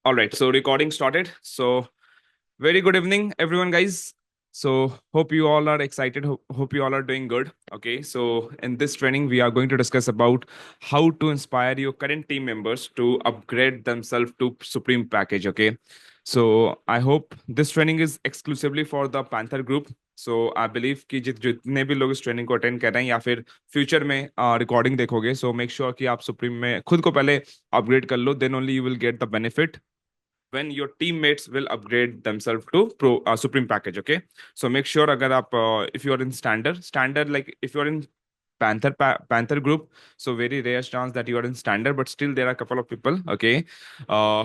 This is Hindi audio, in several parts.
All right, so recording started. So, very good evening, everyone, guys. So, hope you all are excited. Hope you all are doing good. Okay, so in this training, we are going to discuss about how to inspire your current team members to upgrade themselves to Supreme package. Okay, so I hope this training is exclusively for the Panther group. So I believe कि जितने भी लोग इस ट्रेनिंग को अटेंड कर रहे हैं या फिर फ्यूचर में रिकॉर्डिंग देखोगे सो मेक श्योर कि आप सुप्रीम में खुद को पहले अपग्रेड कर लो then only you will get the benefit when your teammates will upgrade themselves to pro supreme package. Okay, so make sure agar aap if you are in standard like if you are in panther group, so very rare chance that you are in standard, but still there are a couple of people, okay,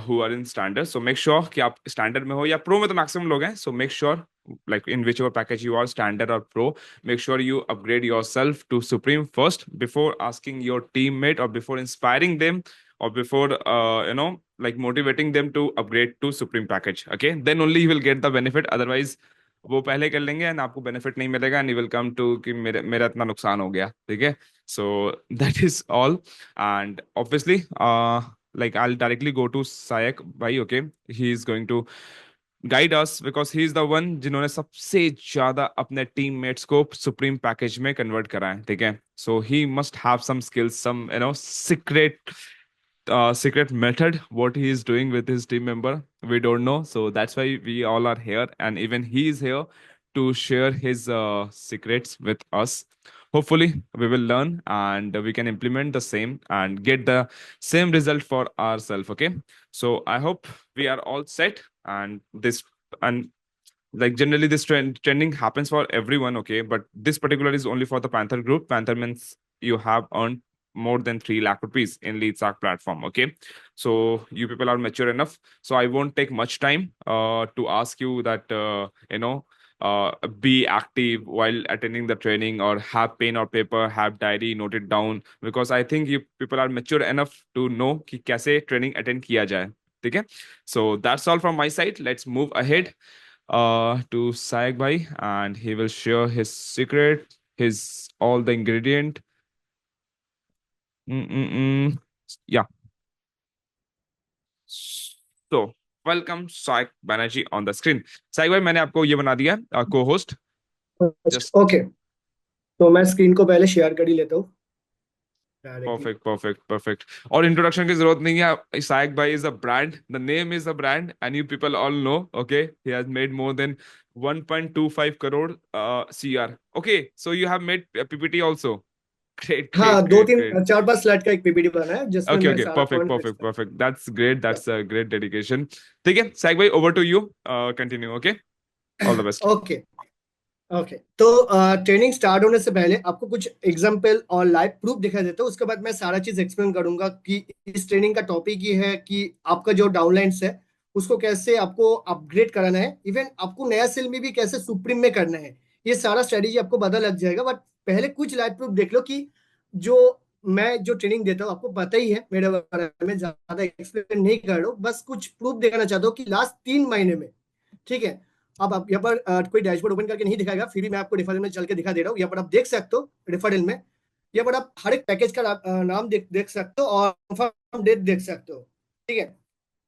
who are in standard. So make sure कि आप standard में हो या pro में तो maximum लोग हैं. So make sure like in whichever package you are, standard or pro, make sure you upgrade yourself to supreme first before asking your teammate or before inspiring them or before like motivating them to upgrade to supreme package. Okay, then only you will get the benefit. Otherwise वो पहले कर लेंगे एंड आपको बेनिफिट नहीं मिलेगा and you will come to कि मेरे मेरा इतना नुकसान हो गया. ठीक है, so that is all. And obviously like I'll directly go to Sayak bhai. Okay, he is going to guide us because he is the one जिन्होंने सबसे ज्यादा अपने टीममेट्स को सुप्रीम पैकेज में कन्वर्ट करा है. ठीक है, so he must have some skills, some secret method what he is doing with his team member. We don't know, so that's why we all are here and even he is here to share his secrets with us. Hopefully we will learn and we can implement the same and get the same result for ourselves. Okay, so I hope we are all set. And this and like generally this trending happens for everyone. Okay, but this particular is only for the Panther group. Panther means you have earned more than 3 lakh rupees in LeadSark platform. Okay, so you people are mature enough, so I won't take much time to ask you that be active while attending the training or have pen or paper, have diary, note it down, because I think you people are mature enough to know कि कैसे training attend किया जाए. ठीक है, so that's all from my side. Let's move ahead to Sayak Bhai, and he will share his secret, his all the ingredient. Mm-mm-mm. Yeah. So welcome Sayak Banerjee on the screen. Sayak Bhai, मैंने आपको ये बना दिया co-host. Just ओके, तो मैं स्क्रीन को पहले शेयर कर ही लेता हूँ डायरेक्टली। perfect, perfect, perfect. और इंट्रोडक्शन की जरूरत नहीं है. Sayak Bhai is a brand. The name is a brand, and you people all know. Okay, he has made more than 1.25 crore CR. Okay, so you have made a PPT also. Great, great, हाँ, दो great, great. तीन चार पांच स्लाइड का एक पीपीटी बना है जिसमें Okay, मैं okay, सारा perfect, पॉइंट perfect, लिखता perfect. That's great. हूँ। That's a great dedication. ठीक है, साइक भाई, over to you. Continue. Okay, all the best. Okay okay, तो ट्रेनिंग स्टार्ट होने से पहले आपको कुछ एग्जांपल और लाइव प्रूफ दिखा देता हूँ। उसके बाद मैं सारा चीज एक्सप्लेन करूंगा कि इस ट्रेनिंग का टॉपिक ये है कि आपका जो डाउनलाइंस है उसको कैसे आपको अपग्रेड कराना है, इवन आपको नया सेल में भी कैसे सुप्रीम में करना है। ये सारा स्ट्रेटेजी आपको पता लग जाएगा, बट पहले कुछ लाइव प्रूफ देख लो कि जो मैं जो ट्रेनिंग देता हूँ आपको पता ही है मेरे बारे में, ज्यादा एक्सप्लेन नहीं कर रहा हूँ, बस कुछ प्रूफ दिखाना चाहता हूँ कि लास्ट 3 महीने में, ठीक है। अब आप यहाँ पर कोई डैशबोर्ड ओपन करके नहीं दिखाएगा, फिर भी मैं आपको रेफरल में चल के दिखा दे रहा हूँ। यहाँ पर आप देख सकते हो रेफरल में, यहाँ पर आप हर एक पैकेज का नाम देख सकते हो और कंफर्म डेट देख सकते हो, ठीक है।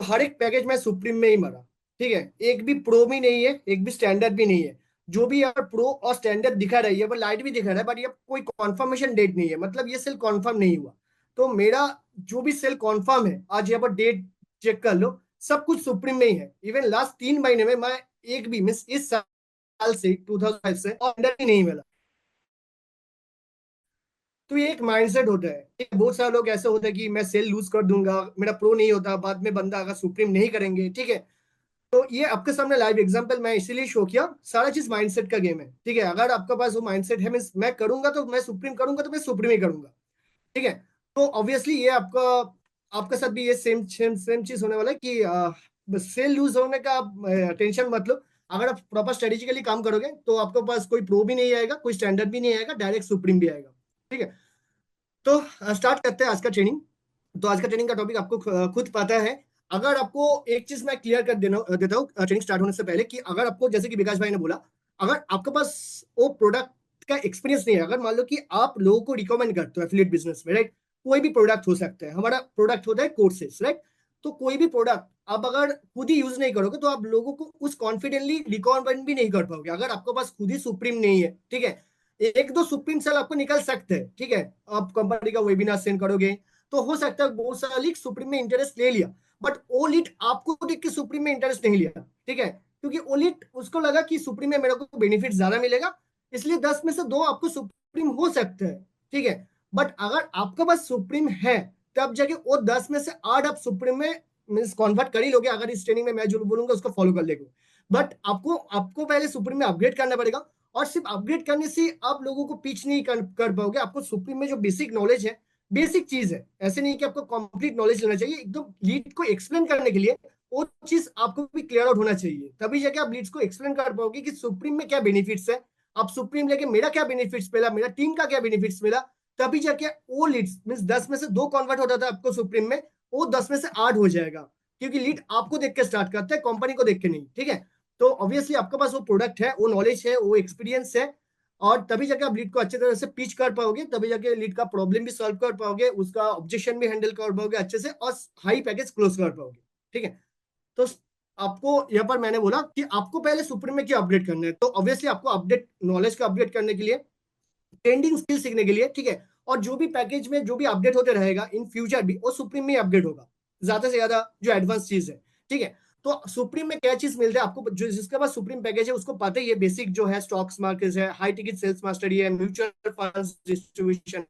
हर एक पैकेज में सुप्रीम में ही मरा, ठीक है। एक भी प्रो भी नहीं है, एक भी स्टैंडर्ड भी नहीं है। जो भी यहाँ पर प्रो और स्टैंडर्ड दिखा रही है वो लाइट भी दिखा रहा है, बट ये कोई कॉन्फर्मेशन डेट नहीं है, मतलब ये सेल कॉन्फर्म नहीं हुआ। तो मेरा जो भी सेल कॉन्फर्म है आज यहाँ पर डेट चेक कर लो, सब कुछ सुप्रीम में ही है। इवन लास्ट 3 महीने में मैं एक भी मिस इस साल से 2005 से और अंडर ही नहीं मिला। तो ये एक माइंडसेट होता है। बहुत सारे लोग ऐसे होते हैं कि मैं सेल लूज कर दूंगा, मेरा प्रो नहीं होता, बाद में बंदा अगर सुप्रीम नहीं करेंगे, ठीक है। तो ये आपके सामने लाइव एग्जांपल मैं इसीलिए शो किया। सारा चीज माइंडसेट का गेम है, ठीक है। अगर आपके पास वो माइंडसेट है मींस मैं करूंगा तो मैं सुप्रीम करूंगा तो मैं सुप्रीम ही करूंगा, ठीक है। तो ऑब्वियसली ये आपका आपके साथ भी ये सेम सेम सेम चीज होने वाला है कि सेल लूज होने का टेंशन मत लो। अगर आप प्रॉपर स्ट्रेटेजिकली काम करोगे तो आपके पास कोई प्रो भी नहीं आएगा, कोई स्टैंडर्ड भी नहीं आएगा, डायरेक्ट सुप्रीम भी आएगा, ठीक है। तो स्टार्ट करते हैं आज का ट्रेनिंग। तो आज का ट्रेनिंग का टॉपिक आपको खुद पता है। अगर आपको एक चीज मैं क्लियर कर देता हूँ ट्रेनिंग स्टार्ट होने से पहले कि अगर आपको, जैसे कि विकास भाई ने बोला, अगर आपके पास वो प्रोडक्ट का एक्सपीरियंस नहीं है, अगर मान लो कि आप लोगों को रिकमेंड करते हो एफिलिएट बिजनेस में, राइट, कोई भी प्रोडक्ट हो सकता है। हमारा प्रोडक्ट होता है कोर्सेस, राइट। तो कोई भी प्रोडक्ट आप अगर खुद ही यूज नहीं करोगे तो आप लोगों को उस कॉन्फिडेंटली रिकमेंड भी नहीं कर पाओगे। अगर आपके पास खुद ही सुप्रीम नहीं है, ठीक है, एक दो सुप्रीम सेल आपको निकल सकते हैं, ठीक है, आप कंपनी का वेबिनार सेंड करोगे तो हो सकता है बहुत सारा लीड सुप्रीम में इंटरेस्ट ले लिया, बट वो लीड आपको देख के सुप्रीम में इंटरेस्ट नहीं लिया, ठीक है, क्योंकि वो लीड उसको लगा कि सुप्रीम में मेरे को बेनिफिट ज्यादा मिलेगा, इसलिए 10 में से 2 आपको सुप्रीम हो सकते हैं, ठीक है। बट अगर आपके पास सुप्रीम है तब जाके वो 10 में से 8 आप सुप्रीम में मीन्स कन्वर्ट कर ही लोगे, अगर इस ट्रेनिंग में मैं जो बोलूंगा उसको फॉलो कर लेंगे। बट आपको आपको पहले सुप्रीम में अपग्रेड करना पड़ेगा, और सिर्फ अपग्रेड करने से आप लोगों को पिच नहीं कर पाओगे। आपको सुप्रीम में जो बेसिक नॉलेज है, बेसिक चीज है, ऐसे नहीं कि आपको कंप्लीट नॉलेज लेना चाहिए, एकदम लीड को एक्सप्लेन करने के लिए वो चीज आपको भी क्लियर आउट होना चाहिए, तभी जाके आप लीड्स को एक्सप्लेन कर पाओगे कि सुप्रीम में क्या बेनिफिट्स है, आप सुप्रीम लेके मेरा क्या बेनिफिट्स मिला, मेरा टीम का क्या बेनिफिट्स मिला, तभी जाके वो लीड्स मीन 10 में से 2 कन्वर्ट होता था आपको सुप्रीम में, वो 10 में से 8 हो जाएगा, क्योंकि लीड आपको देख के स्टार्ट करता है, कंपनी को देख के नहीं, ठीक है। तो ऑब्वियसली आपके पास वो प्रोडक्ट है, वो नॉलेज है, वो एक्सपीरियंस है, और तभी जाके आप लीड को अच्छे तरह से पिच कर पाओगे, तभी जाके लीड का प्रॉब्लम भी सॉल्व कर पाओगे, उसका ऑब्जेक्शन भी हैंडल कर पाओगे अच्छे से, और हाई पैकेज क्लोज कर पाओगे, ठीक है। तो आपको यहाँ पर मैंने बोला कि आपको पहले सुप्रीम में क्या अपडेट करना है, तो ऑब्वियसली आपको अपडेट नॉलेज का अपडेट करने के लिए, ट्रेंडिंग स्किल सीखने के लिए, ठीक है, और जो भी पैकेज में जो भी अपडेट होते रहेगा इन फ्यूचर भी वो सुप्रीम में अपडेट होगा, ज्यादा से ज्यादा जो एडवांस चीज है, ठीक है। तो सुप्रीम में क्या चीज मिलता है आपको, जो जिसके पास सुप्रीम पैकेज है उसको पता ही है, बेसिक जो है स्टॉक्स मार्केट है, हाई टिकट सेल्स मास्टरी है, mutual fund distribution,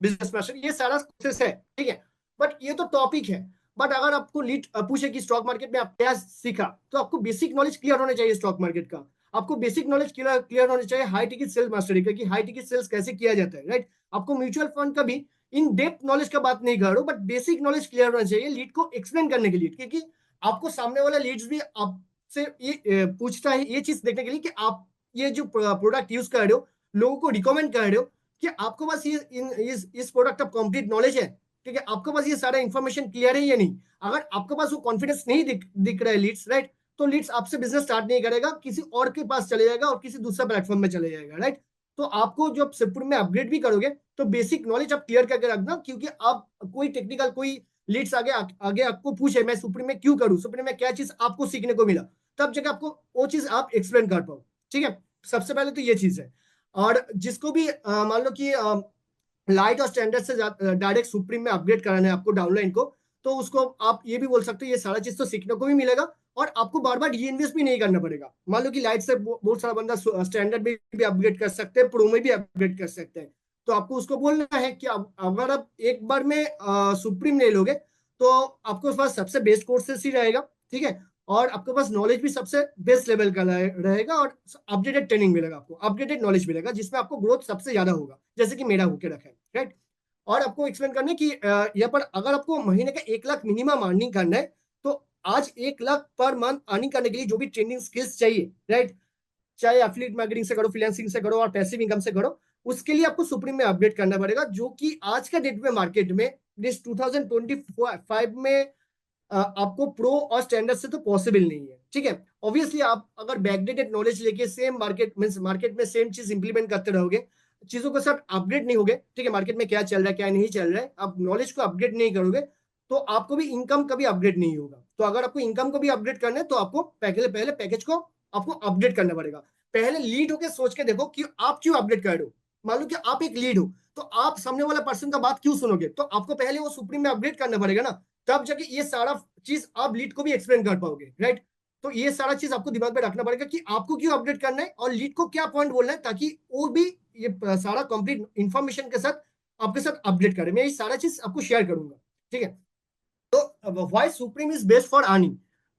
business master, ये सारा कोर्सेस है, ठीक है। बट ये तो टॉपिक है, बट अगर आपको लीड पूछे कि स्टॉक मार्केट में आप क्या सीखा, तो आपको बेसिक नॉलेज क्लियर होना चाहिए स्टॉक मार्केट का, आपको बेसिक नॉलेज क्लियर होना चाहिए हाई टिकट सेल्स मास्टरी का, कि हाई टिकट सेल्स कैसे किया जाता है, राइट। आपको म्यूचुअल फंड का भी इन डेप्थ नॉलेज का बात नहीं कर रहा हूं, बट बेसिक नॉलेज क्लियर होना चाहिए लीड को एक्सप्लेन करने के लिए, क्योंकि आपको सामने वाला लीड्स भी आपसे ये पूछता है ये चीज देखने के लिए कि आप ये जो प्रोडक्ट यूज कर रहे हो, लोगों को रिकमेंड कर रहे हो, कि आपके पास ये इस प्रोडक्ट का कंप्लीट नॉलेज है, ठीक है, आपके पास ये सारा इंफॉर्मेशन क्लियर है या नहीं। अगर आपके पास वो कॉन्फिडेंस नहीं दिख रहा है लीड्स, राइट, तो लीड्स आपसे बिजनेस स्टार्ट नहीं करेगा, किसी और के पास चले जाएगा और किसी दूसरे प्लेटफॉर्म में चले जाएगा, राइट। तो आपको जब सुप्रीम में अपग्रेड भी करोगे तो बेसिक नॉलेज आप क्लियर करके रखना, क्योंकि आप कोई टेक्निकल कोई लीड्स आगे आपको पूछे मैं सुप्रीम में क्यों करूं, सुप्रीम में क्या चीज आपको सीखने को मिला, तब जगह आपको वो चीज आप एक्सप्लेन कर पाओ, ठीक है। सबसे पहले तो ये चीज है। और जिसको भी मान लो कि लाइट और स्टैंडर्ड से डायरेक्ट सुप्रीम में अपग्रेड कराना है आपको डाउनलाइन को, तो उसको आप ये भी बोल सकते हो ये सारा चीज तो सीखने को भी मिलेगा, और आपको बार बार री इन्वेस्ट भी नहीं करना पड़ेगा। मान लो कि लाइट से बहुत सारा बंदा स्टैंडर्ड में भी अपग्रेड कर सकते हैं, प्रो में भी अपग्रेड कर सकते हैं, तो आपको उसको बोलना है कि अगर आप एक बार में सुप्रीम ले लोगे तो आपके पास सबसे बेस्ट कोर्सेस ही रहेगा, ठीक है, और आपके पास नॉलेज भी सबसे बेस्ट लेवल का रहेगा, और अपडेटेड ट्रेनिंग मिलेगा, आपको अपडेटेड नॉलेज मिलेगा, जिसमें आपको ग्रोथ सबसे ज्यादा होगा, जैसे कि मेरा होके रखा है, राइट। और आपको एक्सप्लेन करना है कि यहाँ पर अगर आपको महीने का 1 लाख मिनिमम अर्निंग करना है, तो आज 1 लाख पर मंथ अर्निंग करने के लिए जो भी ट्रेनिंग स्किल्स चाहिए, राइट, चाहे एफिलिएट मार्केटिंग से करो, फ्रीलांसिंग से करो, और पैसिव इनकम से करो, उसके लिए आपको सुप्रीम में अपडेट करना पड़ेगा, जो कि आज का डेट में मार्केट में दिस 2025 में आपको प्रो और स्टैंडर्ड से तो पॉसिबल नहीं है, ठीक है। ऑब्वियसली आप अगर बैकडेटेड नॉलेज लेके सेम मार्केट में सेम चीज इंप्लीमेंट करते रहोगे, चीजों के साथ अपग्रेड नहीं होगे, ठीक है, मार्केट में क्या चल रहा है क्या नहीं चल रहा है, आप नॉलेज को अपग्रेड नहीं करोगे, तो आपको भी इनकम कभी अपग्रेड नहीं होगा। तो अगर आपको इनकम को भी अपग्रेड करना है तो आपको पहले पहले पैकेज को आपको अपडेट करना पड़ेगा। पहले लीड होकर सोच के देखो कि आप क्यों अपडेट कर रहे हो। मान लो कि आप एक लीड हो, तो आप सामने वाला पर्सन का बात क्यों सुनोगे, तो आपको पहले वो सुप्रीम में अपडेट करना पड़ेगा ना, तब जाके ये सारा चीज आप लीड को भी एक्सप्लेन कर पाओगे, राइट। तो ये सारा चीज आपको दिमाग में रखना पड़ेगा कि आपको क्यों अपडेट करना है और लीड को क्या पॉइंट बोलना है, ताकि वो भी ये सारा कंप्लीट इंफॉर्मेशन के साथ आपके साथ अपडेट करे। मैं ये सारा चीज आपको शेयर करूंगा, ठीक है। तो why supreme is best for earning,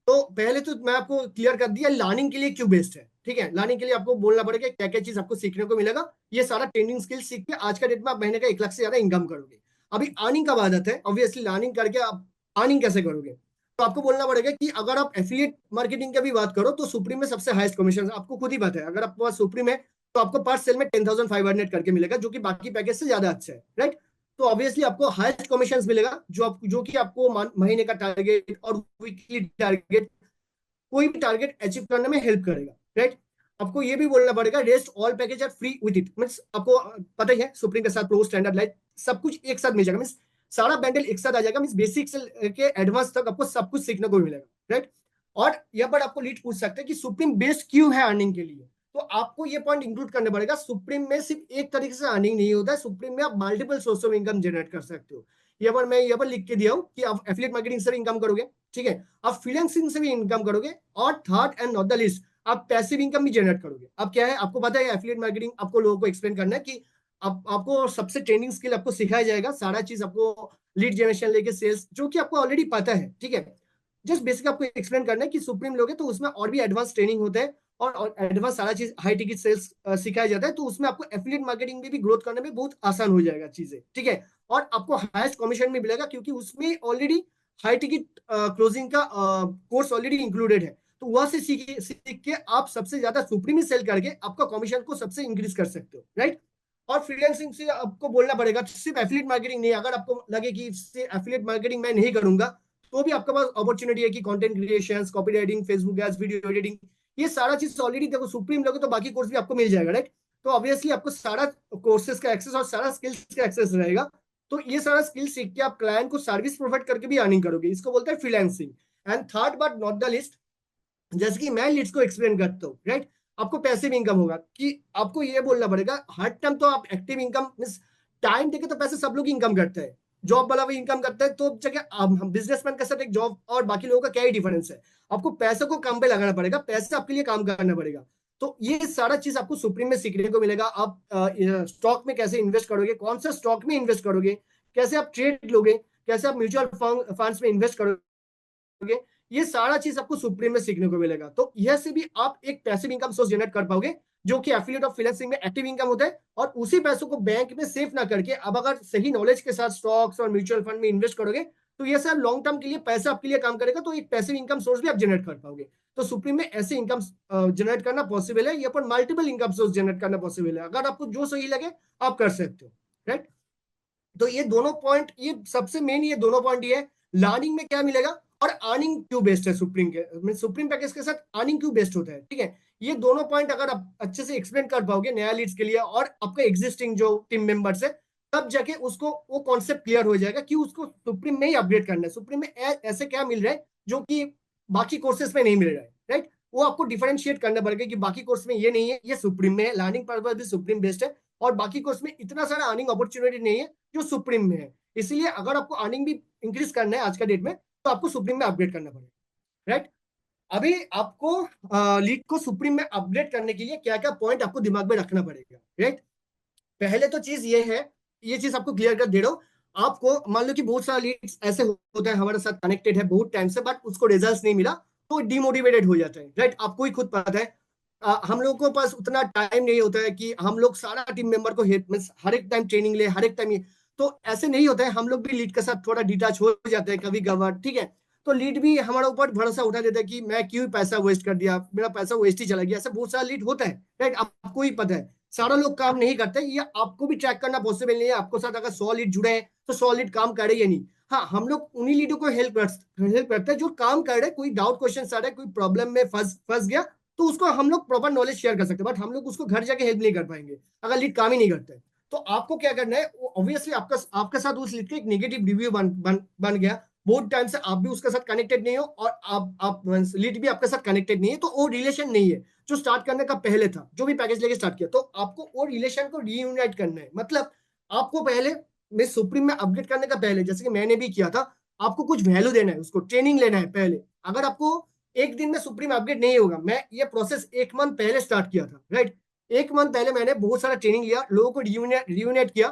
तो पहले तो मैं आपको क्लियर कर दिया लर्निंग के लिए क्यों बेस्ट है, ठीक है। लर्निंग के लिए आपको बोलना पड़ेगा क्या क्या चीज आपको सीखने को मिलेगा, ये सारा ट्रेनिंग स्किल सीख के आज का डेट में आप महीने का 1 लाख से ज्यादा इनकम करोगे। अभी अर्निंग का बात है, ऑब्वियसली लर्निंग करके आप अर्निंग कैसे करोगे, तो आपको बोलना पड़ेगा कि अगर आप एफिलिएट मार्केटिंग की भी बात करो तो सुप्रीम में सबसे हाईएस्ट कमीशन आपको खुद ही पता है, अगर आपके पास सुप्रीम है तो आपको पर सेल में 10,500 करके मिलेगा, जो कि बाकी पैकेज से ज्यादा अच्छा है, राइट। तो ऑब्वियसली आपको हाईएस्ट कमीशन मिलेगा, जो कि आपको महीने का टारगेट और वीकली टारगेट कोई भी टारगेट अचीव करने में हेल्प करेगा, राइट। आपको ये भी बोलना पड़ेगा rest all package are free with it, means आपको पता ही है सुप्रीम के साथ प्रो स्टैंडर्ड लाइट सब कुछ एक साथ मिल जाएगा, मींस सारा बैंडल एक साथ आ जाएगा, मीन बेसिक से लेके एडवांस तक आपको सब कुछ सीखने को मिलेगा, राइट। और यहाँ पर आपको लीड पूछ सकते हैं कि सुप्रीम बेस्ट क्यों है अर्निंग के लिए, तो आपको ये पॉइंट इंक्लूड करना पड़ेगा। सुप्रीम में सिर्फ एक तरीके से अर्निंग नहीं होता है, सुप्रीम में आप multiple source of income generate कर सकते हो। यहाँ पर मैं यहाँ पर लिख के दिया हूँ कि आप एफिलिएट मार्केटिंग से भी इनकम करोगे, ठीक है, आप फ्रीलांसिंग से भी इनकम करोगे, और third and not the list आप पैसिव इनकम भी जनरेट करोगे। अब क्या है, आपको पता है एफिलिएट मार्केटिंग आपको लोगों को एक्सप्लेन करना है कि आपको सबसे ट्रेनिंग स्किल आपको सिखाया जाएगा, सारा चीज आपको लीड जनरेशन लेके सेल्स, जो कि आपको ऑलरेडी पता है, ठीक है। जस्ट बेसिक आपको एक्सप्लेन करना है कि सुप्रीम लोगे तो उसमें और भी एडवांस ट्रेनिंग होता है, और एडवांस सारा चीज हाई टिकट सेल्स सिखाया जाता है, तो उसमें आपको एफिलिएट मार्केटिंग में भी ग्रोथ करने में बहुत आसान हो जाएगा चीजें, ठीक है। और आपको हाईएस्ट कमीशन भी मिलेगा, क्योंकि उसमें ऑलरेडी हाई टिकट क्लोजिंग का कोर्स ऑलरेडी इंक्लूडेड है, तो वहां से सीख के आप सबसे ज्यादा सुप्रीम सेल करके आपका कमीशन को सबसे इंक्रीज कर सकते हो, राइट। और फ्रीलांसिंग से आपको बोलना पड़ेगा, सिर्फ एफिलिएट मार्केटिंग नहीं, अगर आपको लगे कि एफिलिएट मार्केटिंग मैं नहीं करूंगा, तो भी आपके पास अपॉर्चुनिटी है कि content creation, copy writing, Facebook ads, video editing, ये सारा चीज ऑलरेडी देखो सुप्रीम लोगे तो बाकी कोर्स भी आपको मिल जाएगा, राइट। तो ऑब्वियसली आपको सारा कोर्सेज का एक्सेस और सारा स्किल्स का एक्सेस रहेगा, तो ये सारा स्किल सीख के आप क्लाइंट को सर्विस प्रोवाइड करके भी अर्निंग करोगे, इसको बोलते हैं freelancing. And third but not the list, जैसे कि मैं लीड्स को एक्सप्लेन करता हूँ, राइट, आपको पैसिव इनकम होगा कि आपको ये बोलना पड़ेगा हर टाइम तो आप एक्टिव इनकम मींस टाइम देके तो पैसे सब लोग इनकम करते हैं, जॉब वाला भी इनकम करता है, तो जगह बिजनेसमैन के साथ एक जॉब और बाकी लोगों का क्या ही डिफरेंस है, आपको पैसे को काम पे लगाना पड़ेगा, पैसे आपके लिए काम करना पड़ेगा। तो ये सारा चीज आपको सुप्रीम में सीखने को मिलेगा। आप स्टॉक में कैसे इन्वेस्ट करोगे, कौन सा स्टॉक में इन्वेस्ट करोगे, कैसे आप ट्रेड लोगे, कैसे आप म्यूचुअल फंड्स में इन्वेस्ट करोगे, ये सारा चीज आपको सुप्रीम में सीखने को मिलेगा। तो यह से भी आप एक पैसिव इनकम सोर्स जनरेट कर पाओगे, जो कि एफिलिएट और फ्रीलांसिंग में एक्टिव इनकम होता है, और उसी पैसों को बैंक में सेव ना करके अब अगर सही नॉलेज के साथ स्टॉक्स और म्यूचुअल फंड में इन्वेस्ट करोगे, तो ये सर लॉन्ग टर्म के लिए पैसा आपके लिए काम करेगा, तो एक पैसिव इनकम सोर्स भी आप जनरेट कर पाओगे। तो सुप्रीम में ऐसे इनकम जनरेट करना पॉसिबल है, या पर मल्टीपल इनकम सोर्स जनरेट करना पॉसिबल है, अगर आपको जो सही लगे आप कर सकते हो, राइट। तो ये दोनों पॉइंट, ये सबसे मेन ये दोनों पॉइंट ये है, लर्निंग में क्या मिलेगा और अर्निंग क्यों बेस्ट है सुप्रीम के, सुप्रीम पैकेज के साथ अर्निंग क्यों बेस्ट होता है, ठीक है। ये दोनों पॉइंट अगर आप अच्छे से एक्सप्लेन कर पाओगे नया लीड्स के लिए और आपका एग्जिस्टिंग जो टीम मेंबर्स है, तब जाके उसको वो कॉन्सेप्ट क्लियर हो जाएगा कि उसको सुप्रीम में ही अपग्रेड करना है, सुप्रीम में ऐसे क्या मिल रहा है जो कि बाकी कोर्सेज में नहीं मिल रहा है, राइट। वो आपको डिफरेंशिएट करना पड़ेगा कि बाकी कोर्स में ये नहीं है, ये सुप्रीम में है, लर्निंग पर्पज भी सुप्रीम बेस्ट है, और बाकी कोर्स में इतना सारा अर्निंग अपॉर्चुनिटी नहीं है जो सुप्रीम में है। इसलिए अगर आपको अर्निंग भी इंक्रीज करना है आज का डेट में, तो आपको सुप्रीम में अपग्रेड करना पड़ेगा, राइट। अभी आपको लीड को सुप्रीम में अपग्रेड करने के लिए क्या क्या पॉइंट आपको दिमाग में रखना पड़ेगा, राइट। पहले तो चीज ये है, ये चीज आपको क्लियर कर दे रहा हूँ। आपको मान लो कि बहुत सारा लीड्स ऐसे होता है हमारे साथ कनेक्टेड है बहुत टाइम से, बट उसको रिजल्ट नहीं मिला, तो डिमोटिवेटेड हो जाता है, राइट। आपको ही खुद पता है, हम लोगों के पास उतना टाइम नहीं होता है कि हम लोग सारा टीम मेंबर को हर एक टाइम ट्रेनिंग ले, हर एक टाइम तो ऐसे नहीं होता है, हम लोग भी लीड के साथ थोड़ा डिटैच हो जाते हैं कभी कभार, ठीक है। तो लीड भी हमारे ऊपर भरोसा उठा देता है कि मैं क्यों पैसा वेस्ट कर दिया, मेरा पैसा वेस्ट ही चला गया, ऐसा बहुत सारा लीड होता है, राइट। आपको ही पता है सारा लोग काम नहीं करते, ये आपको भी ट्रैक करना पॉसिबल नहीं है, आपको साथ अगर 100 लीड जुड़े हैं तो 100 लीड काम करे या नहीं। हाँ, हम लोग उन्हीं लीडों को हेल्प करते हैं जो काम कर रहे हैं, कोई डाउट क्वेश्चन आ रहा है, कोई प्रॉब्लम में फंस गया, तो उसको हम लोग प्रॉपर नॉलेज शेयर कर सकते हैं, बट हम लोग उसको घर जाके हेल्प नहीं कर पाएंगे अगर लीड काम ही नहीं करते। तो आपको क्या करना है, ऑब्वियसली आपका साथ उस लीड का एक नेगेटिव रिव्यू बन गया, बहुत टाइम से आप भी उसके साथ कनेक्टेड नहीं हो और आप लीड भी आपके साथ कनेक्टेड नहीं है, तो वो रिलेशन नहीं है जो स्टार्ट करने का पहले था, जो भी पैकेज लेके स्टार्ट किया। तो आपको वो रिलेशन को रीयूनाइट करना है, मतलब आपको पहले मैं सुप्रीम में अपडेट करने का पहले, जैसे कि मैंने भी किया था, आपको कुछ वैल्यू देना है, उसको ट्रेनिंग लेना है पहले। अगर आपको एक दिन में सुप्रीम अपडेट नहीं होगा, मैं ये प्रोसेस 1 मंथ पहले स्टार्ट किया था, राइट। 1 मंथ पहले मैंने बहुत सारा ट्रेनिंग लिया, लोगों को रियूनेट किया,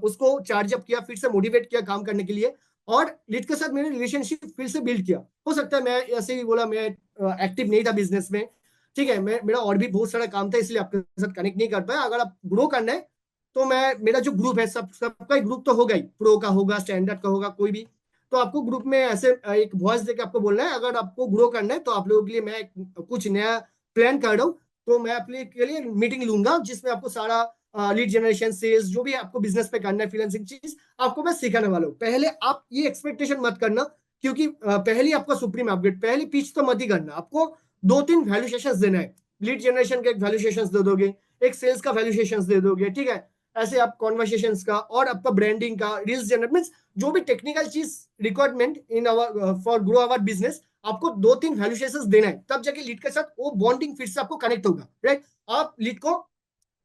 उसको चार्ज अप किया, फिर से मोटिवेट किया काम करने के लिए, और लीड के साथ मैंने रिलेशनशिप फिर से बिल्ड किया। हो सकता है मैं ऐसे ही बोला, मैं एक्टिव नहीं था बिजनेस में, ठीक है, मैं मेरा और भी बहुत सारा काम था, इसलिए आपके साथ कनेक्ट नहीं कर पाया। अगर आप ग्रो करना है तो मैं, मेरा जो ग्रुप है सबका ग्रुप तो होगा ही, प्रो का होगा, स्टैंडर्ड का होगा, कोई भी, तो आपको ग्रुप में ऐसे एक वॉइस देके आपको बोलना है। अगर आपको ग्रो करना है तो आप लोगों के लिए मैं कुछ नया प्लान कर रहा हूँ, तो मैं अपने के लिए मीटिंग लूंगा जिसमें आपको सारा लीड जनरेशन, सेल्स, जो भी आपको बिजनेस पे करना है, फ्रीलांसिंग चीज आपको मैं सिखाने वाला हूँ। पहले आप ये एक्सपेक्टेशन मत करना, क्योंकि पहले आपका सुप्रीम अपग्रेड, पहले पिच तो मत ही करना, आपको 2-3 वैल्यू सेशंस देना है। लीड जनरेशन का एक वैल्यू सेशंस दे दोगे, एक सेल्स का वैल्यू सेशंस दे दोगे, ठीक है, ऐसे आप कॉन्वर्सेशंस का और आपका ब्रांडिंग का, रील्स जनरेट मीन्स जो भी टेक्निकल चीज requirement in our for grow our business, आपको 2-3 वैल्यूएशंस देना है, तब जाके लीड के साथ वो बॉन्डिंग फिर से आपको कनेक्ट होगा, राइट। आप लीड को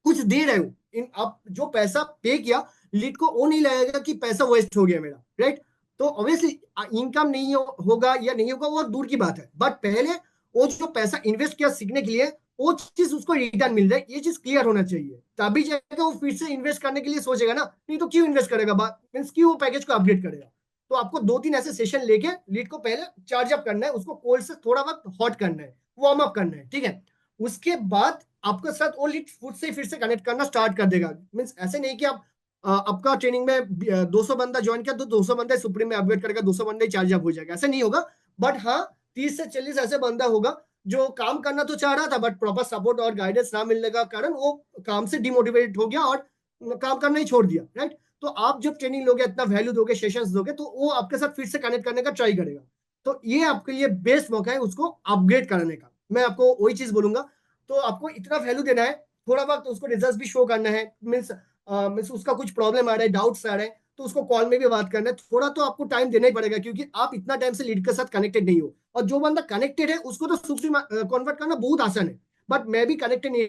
कुछ दे रहे हो, इन आप जो पैसा पे किया, लीड को वो नहीं लगेगा कि पैसा वेस्ट हो गया मेरा, राइट। तो ऑब्वियसली इनकम नहीं होगा या नहीं होगा वो दूर की बात है, बट पहले वो जो पैसा इन्वेस्ट किया सीखने के लिए, वो चीज उसको रिटर्न मिल रहा है, ये चीज क्लियर होना चाहिए, तभी जाएगा वो फिर से इन्वेस्ट करने के लिए सोचेगा ना, नहीं तो क्यों इन्वेस्ट करेगा, मीन्स क्यों वो पैकेज को अपग्रेड करेगा। तो आपको 2-3 ऐसे सेशन लेके लीड को पहले चार्ज अप करना है, उसको कोल्ड से थोड़ा वक्त हॉट करना है, वार्म अप करना है, ठीक है। उसके बाद आपके साथ वो लीड फुट से फिर से कनेक्ट करना स्टार्ट कर देगा। मीन्स ऐसे नहीं कि आप आपका ट्रेनिंग में 200 बंदा ज्वाइन किया तो 200 बंदा सुप्रीम में अपग्रेड करेगा, 200 बंदा ही चार्ज अप हो जाएगा, ऐसा नहीं होगा। बट हाँ, 30 से 40 ऐसे बंदा होगा जो काम करना तो चाह रहा था, बट प्रॉपर सपोर्ट और गाइडेंस ना मिलने का कारण वो काम से डिमोटिवेट हो गया और काम करना ही छोड़ दिया, राइट। तो आप जब ट्रेनिंग लोगे, इतना वैल्यू दोगे, सेशंस दोगे, तो वो आपके साथ फिर से कनेक्ट करने का ट्राई करेगा। तो ये आपके लिए बेस्ट मौका है उसको अपग्रेड करने का। मैं आपको वही चीज बोलूंगा, तो आपको इतना वैल्यू देना है, थोड़ा वक्त उसको रिजल्ट भी शो करना है। मीन्स उसका कुछ प्रॉब्लम आ रहा है, डाउट्स आ रहे हैं, तो उसको कॉल में भी बात करना है, थोड़ा तो आपको टाइम देना ही पड़ेगा, क्योंकि आप इतना टाइम से लीड के साथ कनेक्टेड नहीं हो। और जो बंदा कनेक्टेड है उसको तो सुप्रीम कन्वर्ट करना बहुत आसान है, बट मैं भी कनेक्टेड नहीं,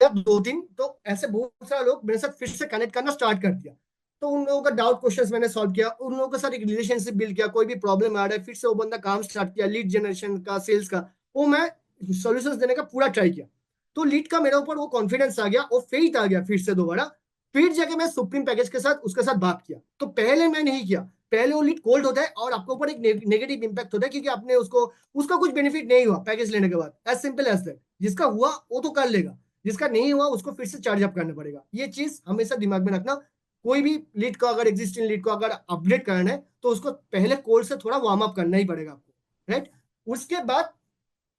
2-3 तो ऐसे बहुत सारे लोग मेरे साथ फिर से कनेक्ट करना स्टार्ट कर दिया। तो उन लोगों का डाउट क्वेश्चंस मैंने सॉल्व किया, उन लोगों के साथ एक रिलेशनशिप बिल्ड किया, कोई भी प्रॉब्लम आ रहा है फिर से वो बंदा काम स्टार्ट किया, लीड जनरेशन का, सेल्स का, वो मैं सॉल्यूशंस देने का पूरा ट्राई किया। तो लीड का मेरे ऊपर वो कॉन्फिडेंस आ गया, वो फेथ आ गया फिर से दोबारा। फिर जाके मैं सुप्रीम पैकेज के साथ उसके साथ बात किया। तो पहले मैं नहीं किया, पहले वो लीड कोल्ड होता है और आपके ऊपर एक नेगेटिव इंपैक्ट होता है, क्योंकि आपने उसको, उसका कुछ बेनिफिट नहीं हुआ पैकेज लेने के बाद, एज सिंपल एज दैट। जिसका हुआ वो तो कर लेगा, जिसका नहीं हुआ उसको फिर से चार्ज अप करना पड़ेगा। ये चीज हमेशा दिमाग में रखना। कोई भी लीड को अगर, एग्जिस्टिंग लीड को अगर अपडेट करना है, तो उसको पहले कोड से थोड़ा वार्म अप करना ही पड़ेगा आपको, राइट। उसके बाद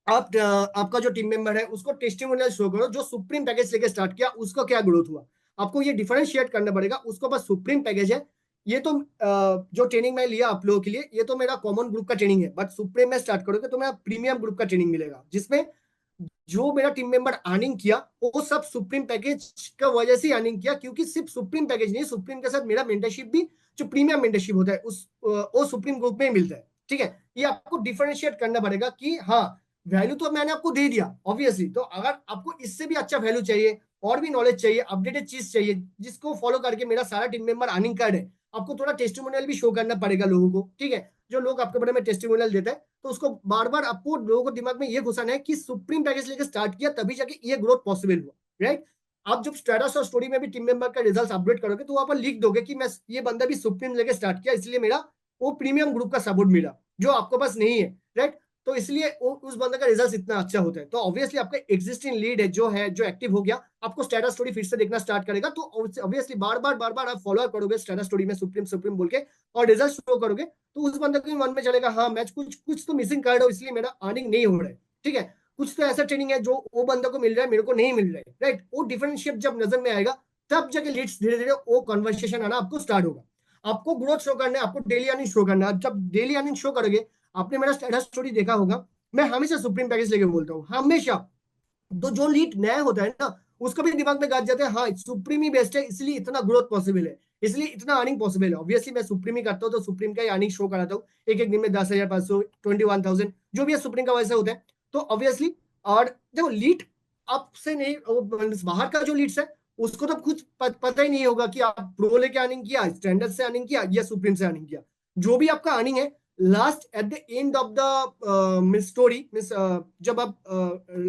आप आपका जो टीम मेंबर है उसको टेस्टिमोनियल शो करो, जो सुप्रीम पैकेज लेके स्टार्ट किया उसको क्या ग्रोथ हुआ। आपको ये डिफरेंशिएट करना पड़ेगा। उसको बस सुप्रीम पैकेज है, ये तो जो ट्रेनिंग मैं लिया आप लोगों के लिए, ये तो मेरा कॉमन ग्रुप का ट्रेनिंग है, बट सुप्रीम में स्टार्ट करोगे तो मेरा प्रीमियम ग्रुप का ट्रेनिंग मिलेगा, जिसमें जो मेरा टीम मेंबर अर्निंग किया वो सब सुप्रीम पैकेज का वजह से अर्निंग किया, क्योंकि सिर्फ सुप्रीम पैकेज नहीं, सुप्रीम के साथ मेरा मेंटरशिप भी, जो प्रीमियम मेंटरशिप होता है उस वो सुप्रीम ग्रुप में ही मिलता है, ठीक है। ये आपको डिफरेंशिएट करना पड़ेगा कि हाँ, वैल्यू तो मैंने आपको दे दिया ऑब्वियसली, तो अगर आपको इससे भी अच्छा वैल्यू चाहिए और भी नॉलेज चाहिए, अपडेटेड चीज चाहिए जिसको फॉलो करके मेरा सारा टीम मेंबर अर्निंग कर रहे, आपको थोड़ा टेस्टिमोनियल भी शो करना पड़ेगा लोगों को, ठीक है। जो लोग आपके बारे में टेस्टिमोनियल देते हैं, तो उसको बार बार आपको लोगों को दिमाग में ये घुसाना है कि सुप्रीम पैकेज लेकर स्टार्ट किया तभी जाके ये ग्रोथ पॉसिबल हुआ, राइट। आप जब स्टेटस और स्टोरी में भी टीम मेंबर का रिजल्ट अपडेट करोगे, तो वहां पर लिख दोगे कि मैं, ये बंदा भी सुप्रीम लेके स्टार्ट किया, इसलिए मेरा वो प्रीमियम ग्रुप का सपोर्ट मिला, जो आपके पास नहीं है, राइट। तो इसलिए उस बंदे का रिजल्ट इतना अच्छा होता है। तो ऑब्वियसली आपका एक्जिस्टिंग लीड है जो एक्टिव हो गया, आपको स्टेटस स्टोरी फिर से देखना स्टार्ट करेगा, तो ऑब्वियसली बार बार आप फॉलो करोगे स्टेटस स्टोरी में सुप्रीम सुप्रीम बोल के, और रिजल्ट शो करोगे, तो उस बंदे के मन में चलेगा, हाँ मैं कुछ कुछ तो मिसिंग कर रहा हूँ, इसलिए मेरा अर्निंग नहीं हो रहा है, ठीक है। कुछ तो ऐसा ट्रेनिंग है जो वो बंदे को मिल रहा है, मेरे को नहीं मिल रहा है, राइट। वो डिफरेंशिएट जब नजर में आएगा, तब जाके लीड्स धीरे धीरे वो कन्वर्सेशन आना आपको स्टार्ट होगा। आपको ग्रोथ शो करना है, आपको डेली अर्निंग शो करना है। जब डेली अर्निंग शो करोगे, आपने मेरा स्टेटस स्टोरी देखा होगा, मैं हमेशा सुप्रीम पैकेज लेके बोलता हूँ, हमेशा। तो जो लीड नया होता है ना, उसका भी दिमाग में गाज जाता है, हाँ सुप्रीम ही बेस्ट है, इसलिए इतना ग्रोथ पॉसिबल है, इसलिए इतना अर्निंग पॉसिबल है। ऑब्वियसली मैं सुप्रीम ही करता हूँ, तो सुप्रीम का ही अर्निंग शो कराता हूँ, एक एक दिन में 10,500, 21,000, जो भी है सुप्रीम का वैसा होता है। तो ऑब्वियसली, और देखो लीड आपसे नहीं, बाहर का जो लीड्स है उसको तो कुछ पता ही नहीं होगा कि आप प्रो लेके अर्निंग किया, स्टैंडर्ड से अर्निंग किया, या सुप्रीम से अर्निंग किया। जो भी आपका अर्निंग है, last eight the end of the story means, जब आप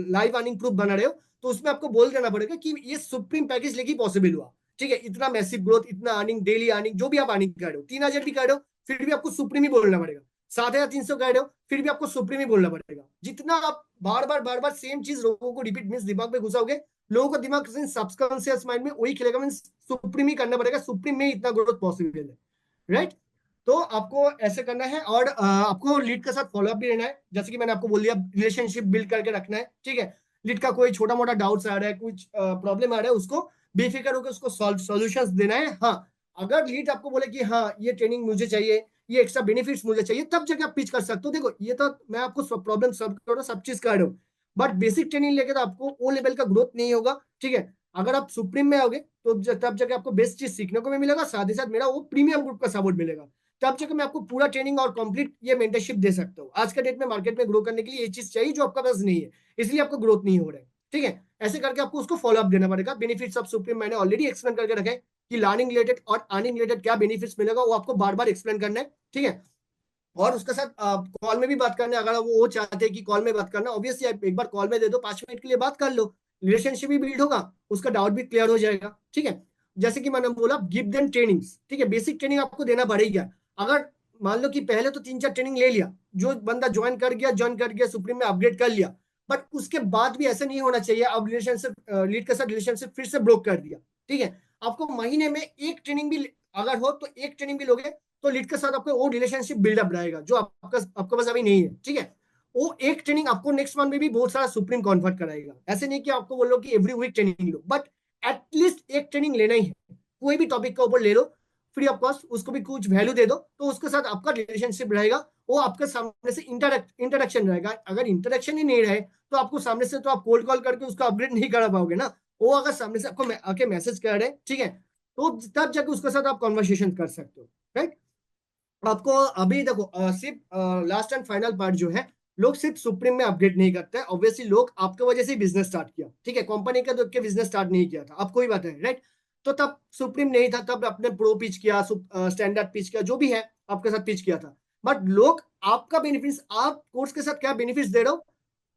लाइव अर्निंग प्रूफ बना रहे हो, तो उसमें आपको बोल देना पड़ेगा कि ये सुप्रीम पैकेज लेके पॉसिबल हुआ, ठीक है। इतना मैसिव ग्रोथ, इतना अर्निंग, डेली अर्निंग, जो भी आप अर्निंग कर रहे हो, 3,000 भी कर रहे हो, फिर भी आपको सुप्रीम ही बोलना पड़ेगा। 7,300 कर रहे हो, फिर भी आपको सुप्रीम ही बोलना पड़ेगा। जितना आप बार बार सेम चीज लोगों को रिपीट मीन्स दिमाग में घुसाओगे, लोगों का दिमाग सबकॉन्शियस माइंड में वही खेलेगा, मीन्स सुप्रीम ही करना पड़ेगा, सुप्रीम में इतना ग्रोथ पॉसिबल है, राइट। तो आपको ऐसे करना है, और आपको लीड के साथ फॉलोअप भी रहना है, जैसे कि मैंने आपको बोल दिया, रिलेशनशिप बिल्ड करके रखना है, ठीक है। लीड का कोई छोटा मोटा डाउट्स आ रहा है, कुछ प्रॉब्लम आ रहा है, उसको बेफिक्र होकर उसको सॉल्यूशंस देना है। हाँ, अगर लीड आपको बोले कि हाँ ये ट्रेनिंग मुझे चाहिए, ये एक्स्ट्रा बेनिफिट्स मुझे चाहिए, तब जाके आप पिच कर सकते हो। देखो ये तो मैं आपको प्रॉब्लम सॉल्व कर रहा हूँ, सब चीज कर रहा हूँ, बट बेसिक ट्रेनिंग लेके तो आपको वो लेवल का ग्रोथ नहीं होगा। ठीक है, अगर आप सुप्रीम में आओगे तो तब जाके आपको बेस्ट चीज सीखने को भी मिलेगा, साथ ही साथ मेरा वो प्रीमियम ग्रुप का सपोर्ट मिलेगा, तब जाके मैं आपको पूरा ट्रेनिंग और कंप्लीट ये मेंटरशिप दे सकता हूँ। आज के डेट में मार्केट में ग्रो करने के लिए ये चीज चाहिए जो आपका पास नहीं है, इसलिए आपको ग्रोथ नहीं हो रहा है। ठीक है, ऐसे करके आपको उसको फॉलो अप देना पड़ेगा। बेनिफिट्स ऑफ सुप्रीम मैंने ऑलरेडी एक्सप्लेन करके रखे कि लर्निंग रिलेटेड और अर्निंग रिलेटेड क्या बेनिफिट्स मिलेगा, वो आपको बार बार एक्सप्लेन करना है। ठीक है, और उसके साथ कॉल में भी बात करना है, अगर वो चाहते हैं कि कॉल में बात करना, ऑब्वियसली आप एक बार कॉल में दे दो, 5 मिनट के लिए बात कर लो, रिलेशनशिप भी बिल्ड होगा, उसका डाउट भी क्लियर हो जाएगा। ठीक है, जैसे कि मैंने बोला गिव देम ट्रेनिंग्स। ठीक है, बेसिक ट्रेनिंग आपको देना पड़ेगी। अगर मान लो कि पहले तो 3-4 ट्रेनिंग ले लिया, जो बंदा ज्वाइन कर गया सुप्रीम में अपग्रेड कर लिया, बट उसके बाद भी ऐसा नहीं होना चाहिए अब रिलेशनशिप लीड के साथ रिलेशनशिप फिर से ब्रोक कर दिया। ठीक है, आपको महीने में एक ट्रेनिंग भी अगर हो तो एक ट्रेनिंग भी लोगे तो लीड के साथ आपको वो रिलेशनशिप बिल्डअप रहेगा जो आपके पास अभी नहीं है। ठीक है, वो एक ट्रेनिंग आपको नेक्स्ट मंथ में भी बहुत सारा सुप्रीम कन्वर्ट कराएगा। ऐसे नहीं कि आपको बोलो कि एवरी वीक ट्रेनिंग लो, बट एटलीस्ट एक ट्रेनिंग लेना ही है, कोई भी टॉपिक का ऊपर ले लो फ्री ऑफ कॉस्ट, उसको भी कुछ वैल्यू दे दो, तो उसके साथ आपका रिलेशनशिप रहेगा, वो आपके सामने से इंटरेक्शन रहेगा। अगर इंटरेक्शन ही नहीं रहे तो आपको सामने से तो आप कोल्ड कॉल करके उसको अपग्रेड नहीं करा पाओगे ना। वो अगर सामने से आपको आके मैसेज कर रहे, ठीक है, तो तब जाके उसके साथ आप कॉन्वर्सेशन कर सकते हो। राइट, आपको अभी देखो सिर्फ लास्ट एंड फाइनल पार्ट जो है, लोग सिर्फ सुप्रीम में अपडेट नहीं करते हैं। ऑब्वियसली लोग आपके वजह से बिजनेस स्टार्ट किया, ठीक है, कंपनी का देख के बिजनेस स्टार्ट नहीं किया था, आपको ही बात है, राइट। तो तब सुप्रीम नहीं था, तब आपने प्रो पिच किया, स्टैंडर्ड पिच किया, जो भी है आपके साथ पिच किया था, बट लोग आपका बेनिफिट्स, आप कोर्स के साथ क्या बेनिफिट्स दे रहे हो,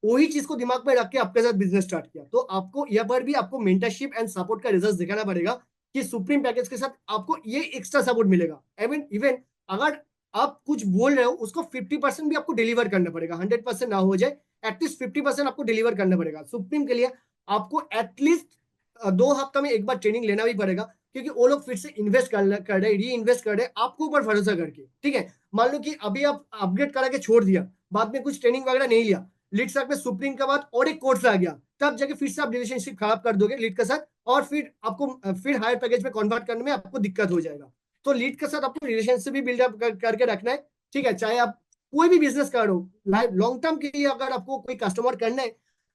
वही चीज को दिमाग में रख के आपके साथ बिजनेस स्टार्ट किया। तो आपको यहाँ पर भी आपको मेंटरशिप एंड सपोर्ट का रिजल्ट दिखाना पड़ेगा कि सुप्रीम पैकेज के साथ आपको ये एक्स्ट्रा सपोर्ट मिलेगा। इवन इवन अगर आप कुछ बोल रहे हो उसको 50% भी आपको डिलीवर करना पड़ेगा, 100% ना हो जाए, एटलीस्ट 50% आपको डिलीवर करना पड़ेगा सुप्रीम के लिए। आपको एटलीस्ट 2 हफ्ता में एक बार ट्रेनिंग लेना भी पड़ेगा, क्योंकि वो लोग फिर से इन्वेस्ट कर रहे, री इन्वेस्ट कर रहे आपको ऊपर भरोसा करके। ठीक है, मान लो कि अभी आप अपग्रेड करा के छोड़ दिया, बाद में कुछ ट्रेनिंग वगैरह नहीं लिया, लीड साथ में सुप्रीम के बाद और एक कोर्स आ गया, तब जाके फिर से आप रिलेशनशिप खराब कर दोगे लीड के साथ, और फिर आपको फिर हायर पैकेज में कन्वर्ट करने में आपको दिक्कत हो जाएगा। तो लीड के साथ आपको रिलेशनशिप भी बिल्डअप करके रखना है। ठीक है, चाहे आप कोई भी बिजनेस करो, लॉन्ग टर्म के लिए अगर आपको कोई कस्टमर करना है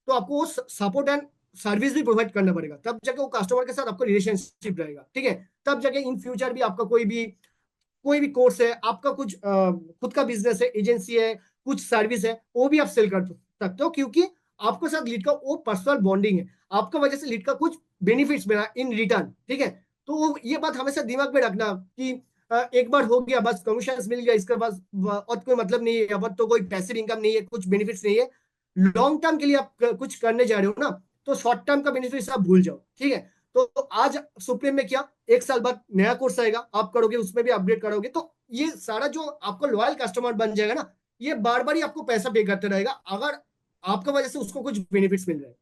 तो आपको वो सपोर्ट एंड सर्विस भी प्रोवाइड करना पड़ेगा, तब जाके वो कस्टमर के साथ आपको रिलेशनशिप रहेगा। ठीक है, तब जाके इन फ्यूचर भी आपका कोई भी कोर्स है, आपका कुछ खुद का बिजनेस है, एजेंसी है, कुछ सर्विस है, वो भी आप सेल कर सकते हो, क्योंकि आपके साथ लीड का वो पर्सनल बॉन्डिंग है, आपका वजह से लीड का कुछ बेनिफिट्स मिला इन रिटर्न। ठीक है, तो ये बात हमेशा दिमाग में रखना कि एक बार हो गया बस, कमीशन मिल गया, इसके बाद और कोई मतलब नहीं है, अब तो कोई पैसिव इनकम नहीं है, कुछ बेनिफिट्स नहीं है। लॉन्ग टर्म के लिए आप कुछ करने जा रहे हो ना, तो शॉर्ट टर्म का बेनिफिट आप भूल जाओ। ठीक है, तो आज सुप्रीम में किया, 1 साल बाद नया कोर्स आएगा, आप करोगे, उसमें भी अपडेट करोगे, तो ये सारा जो आपको लॉयल कस्टमर बन जाएगा ना, ये बार बार ही आपको पैसा पे करते रहेगा, अगर आपका वजह से उसको कुछ बेनिफिट्स मिल रहे हैं।